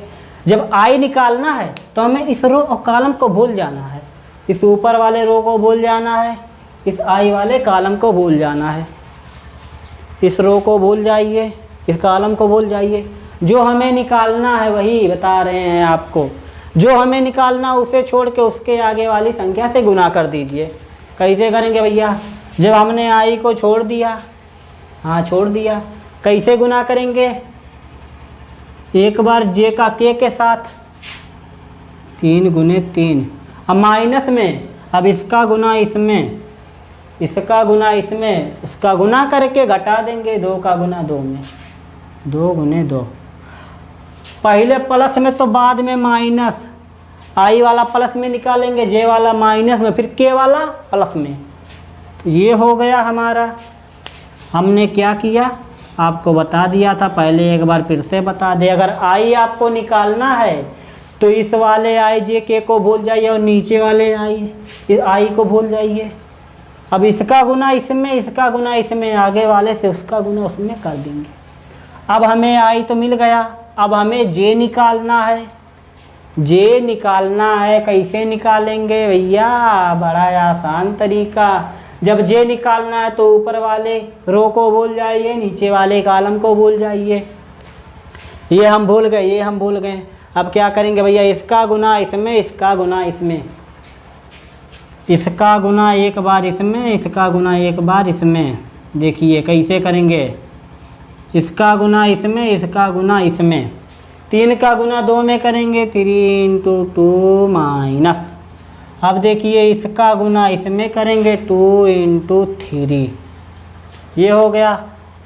जब आई निकालना है तो हमें इस रो और कॉलम को भूल जाना है, इस ऊपर वाले रो को भूल जाना है, इस आई वाले कॉलम को भूल जाना है, इस रो को भूल जाइए, इस कॉलम को भूल जाइए। जो हमें निकालना है वही बता रहे हैं आपको, जो हमें निकालना उसे छोड़ के उसके आगे वाली संख्या से गुना कर दीजिए। कैसे करेंगे भैया, जब हमने आई को छोड़ दिया, हाँ छोड़ दिया, कैसे गुना करेंगे, एक बार जे का के साथ 3 गुने 3, अब माइनस में, अब इसका गुना इसमें, इसका गुना इसमें, उसका गुना करके घटा देंगे, 2 का गुना 2 में, 2 गुने 2। पहले प्लस में तो बाद में माइनस, आई वाला प्लस में निकालेंगे, जे वाला माइनस में, फिर के वाला प्लस में। तो ये हो गया हमारा। हमने क्या किया आपको बता दिया था पहले, एक बार फिर से बता दे। अगर आई आपको निकालना है तो इस वाले आई जे के को भूल जाइए और नीचे वाले आई को भूल जाइए। अब इसका गुना इसमें, इसका गुना इसमें, आगे वाले से उसका गुना उसमें कर देंगे। अब हमें आई तो मिल गया, अब हमें जे निकालना है। जे निकालना है, कैसे निकालेंगे भैया, बड़ा आसान तरीका। जब जे निकालना है तो ऊपर वाले रो को भूल जाइए, नीचे वाले कॉलम को भूल जाइए। ये हम भूल गए, ये हम भूल गए। अब क्या करेंगे भैया, इसका गुना इसमें, इसका गुना इसमें, इसका गुना एक बार इसमें, इसका गुना एक बार इसमें। देखिए कैसे करेंगे, इसका गुना इसमें, इसका गुना इसमें, 3 का गुना 2 में करेंगे, 3 × 2 माइनस। अब देखिए इसका गुना इसमें करेंगे, 2 × 3। ये हो गया।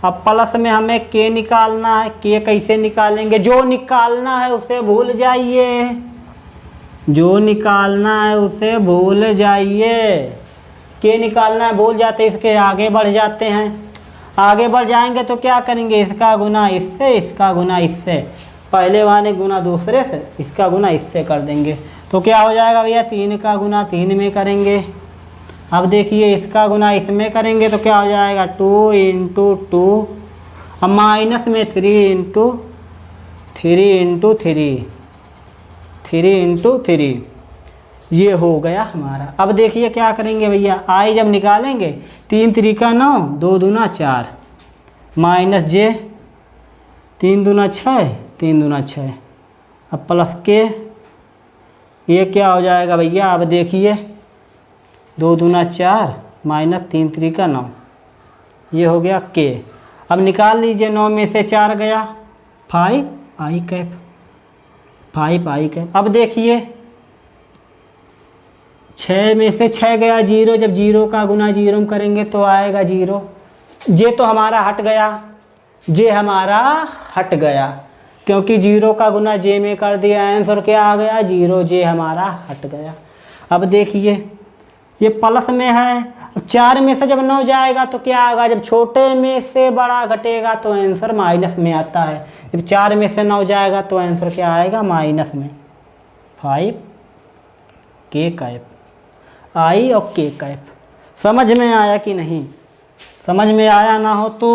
अब प्लस में हमें के निकालना है। के कैसे निकालेंगे, जो निकालना है उसे भूल जाइए, जो निकालना है उसे भूल जाइए। के निकालना है, भूल जाते, इसके आगे बढ़ जाते हैं। आगे बढ़ जाएंगे तो क्या करेंगे, इसका गुना इससे, इसका गुना इससे, पहले वाले गुना दूसरे से, इसका गुना इससे कर देंगे। तो क्या हो जाएगा भैया, 3 का गुना 3 में करेंगे। अब देखिए इसका गुना इसमें करेंगे तो क्या हो जाएगा, 2 × 2, अब माइनस में 3 × 3, 3 × 3। ये हो गया हमारा। अब देखिए क्या करेंगे भैया, आई जब निकालेंगे, 3 × 3 = 9, 2 दूना 4, माइनस जे, 3 दूना 6, 3 दूना 6, अब प्लस के, ये क्या हो जाएगा भैया, अब देखिए 2 दूना 4, माइनस 3 × 3 = 9, ये हो गया के। अब निकाल लीजिए, 9 में से 4 गया, 5 आई कैप, 5 आई कैप। अब देखिए 6 में से 6 गया 0, जब 0 का गुना 0 में करेंगे तो आएगा 0। जे तो हमारा हट गया, जे हमारा हट गया, क्योंकि 0 का गुना जे में कर दिया, आंसर क्या आ गया 0, जे हमारा हट गया। अब देखिए ये प्लस में है, अब 4 में से जब 9 जाएगा तो क्या आएगा, जब छोटे में से बड़ा घटेगा तो आंसर माइनस में आता है। जब 4 में से 9 जाएगा तो आंसर क्या आएगा, माइनस में 5 के कैप। आई और के कैप समझ में आया कि नहीं? समझ में आया ना हो तो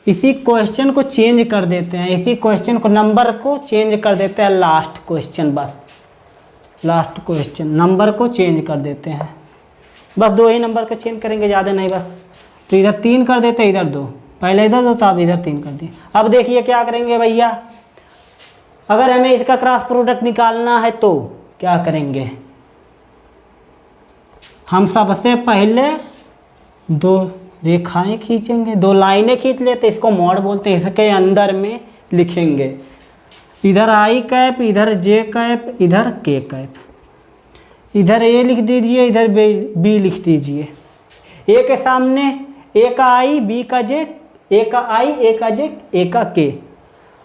इसी क्वेश्चन को चेंज कर देते हैं, इसी क्वेश्चन को नंबर को चेंज कर देते हैं। लास्ट क्वेश्चन, बस लास्ट क्वेश्चन नंबर को चेंज कर देते हैं, बस 2 ही नंबर को चेंज करेंगे, ज़्यादा नहीं बस। तो इधर 3 कर देते, इधर 2, पहले इधर 2 तो अब इधर 3 कर दिए। अब देखिए क्या करेंगे भैया, अगर हमें इसका क्रॉस प्रोडक्ट निकालना है तो क्या करेंगे, हम सबसे पहले 2 रेखाएं खींचेंगे, 2 लाइनें खींच लेते, इसको मॉड बोलते हैं। इसके अंदर में लिखेंगे इधर आई कैप, इधर जे कैप, इधर के कैप, इधर ए लिख दीजिए, इधर बी लिख दीजिए। ए के सामने ए का आई, बी का जे, ए का आई, ए का जे, ए का के।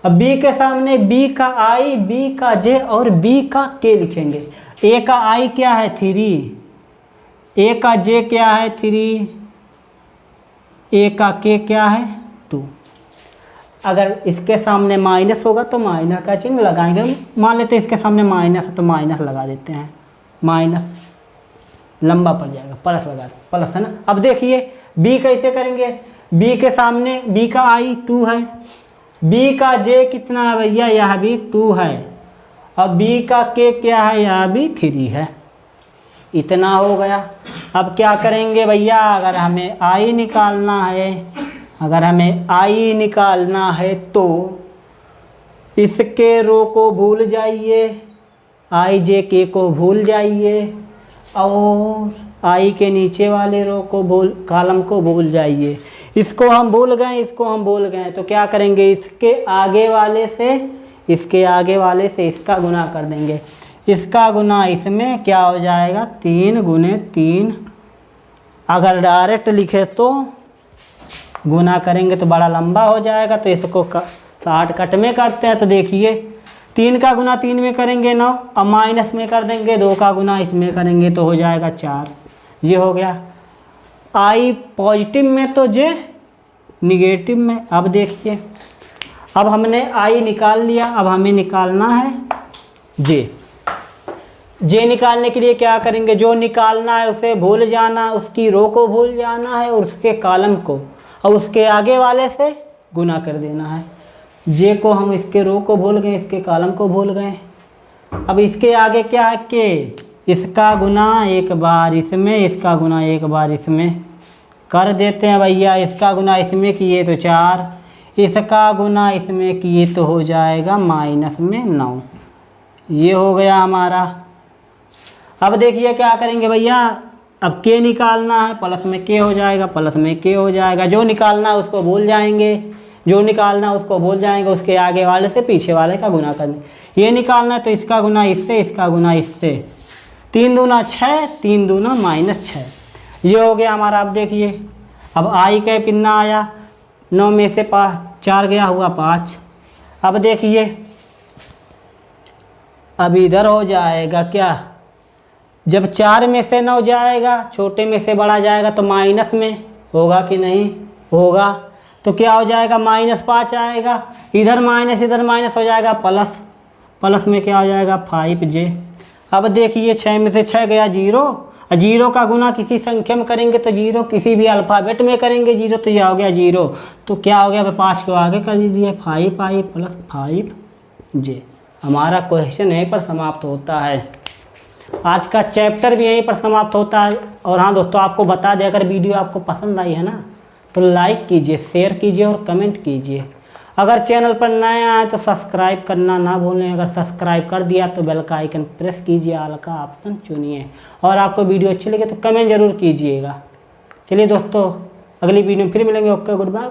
अब बी के सामने बी का आई, बी का जे और बी का के लिखेंगे। ए का आई क्या है 3, ए का जे क्या है 3, ए का के क्या है 2। अगर इसके सामने माइनस होगा तो माइनस का चिन्ह लगाएंगे। मान लेते हैं इसके सामने माइनस है तो माइनस लगा देते हैं, माइनस लंबा पड़ जाएगा, प्लस लगा, प्लस है ना। अब देखिए बी कैसे करेंगे, बी के सामने बी का आई 2 है, बी का जे कितना है भैया, यह भी 2 है, अब बी का के क्या है, यह भी 3 है। इतना हो गया। अब क्या करेंगे भैया, अगर हमें आई निकालना है, अगर हमें आई निकालना है तो इसके रो को भूल जाइए, आई जे के को भूल जाइए और आई के नीचे वाले रो को कॉलम को भूल जाइए। इसको हम भूल गए, इसको हम भूल गए तो क्या करेंगे, इसके आगे वाले से इसका गुना कर देंगे। इसका गुना इसमें क्या हो जाएगा, 3 गुने 3। अगर डायरेक्ट लिखे तो गुना करेंगे तो बड़ा लंबा हो जाएगा, तो इसको शॉर्टकट में करते हैं। तो देखिए 3 का गुना 3 में करेंगे 9, अब माइनस में कर देंगे, 2 का गुना इसमें करेंगे तो हो जाएगा 4। ये हो गया आई पॉजिटिव में तो जे निगेटिव में। अब देखिए अब हमने आई निकाल लिया, अब हमें निकालना है जे निकालने के लिए क्या करेंगे, जो निकालना है उसे भूल जाना, उसकी रो को भूल जाना है और उसके कॉलम को, और उसके आगे वाले से गुना कर देना है। जे को हम इसके रो को भूल गए, इसके कॉलम को भूल गए। अब इसके आगे क्या है के, इसका गुना एक बार इसमें, इसका गुना एक बार इसमें कर देते हैं भैया। इसका गुना इसमें किए तो 4, इसका गुना इसमें किए तो हो जाएगा माइनस में 9। ये हो गया हमारा। अब देखिए क्या करेंगे भैया, अब के निकालना है, प्लस में के हो जाएगा, प्लस में के हो जाएगा। जो निकालना है उसको भूल जाएंगे, जो निकालना है उसको भूल जाएंगे, उसके आगे वाले से पीछे वाले का गुना कर देंगे। ये निकालना है तो इसका गुना इससे, इसका गुना इससे, 3 दूना 6, 3 दूना -6। ये हो गया हमारा। अब देखिए अब आई कैप कितना आया, 9 में से 4 गया, हुआ 5। अब देखिए अब इधर हो जाएगा क्या, जब 4 में से 9 जाएगा, छोटे में से बड़ा जाएगा तो माइनस में होगा कि नहीं होगा, तो क्या हो जाएगा -5 आएगा। इधर माइनस हो जाएगा प्लस, प्लस में क्या हो जाएगा 5j। अब देखिए 6 में से 6 गया 0, और 0 का गुना किसी संख्या में करेंगे तो 0, किसी भी अल्फ़ाबेट में करेंगे 0 तो यह हो गया 0। तो क्या हो गया, 5 को आगे कर दीजिए, 5i + 5j। हमारा क्वेश्चन यहीं पर समाप्त होता है। आज का चैप्टर भी यहीं पर समाप्त होता है। और हाँ दोस्तों, आपको बता दें, अगर वीडियो आपको पसंद आई है ना तो लाइक कीजिए, शेयर कीजिए और कमेंट कीजिए। अगर चैनल पर नए आए तो सब्सक्राइब करना ना भूलें। अगर सब्सक्राइब कर दिया तो बेल का आइकन प्रेस कीजिए, ऑल का ऑप्शन चुनिए। और आपको वीडियो अच्छी लगे तो कमेंट ज़रूर कीजिएगा। चलिए दोस्तों, अगली वीडियो में फिर मिलेंगे। Okay, good bye.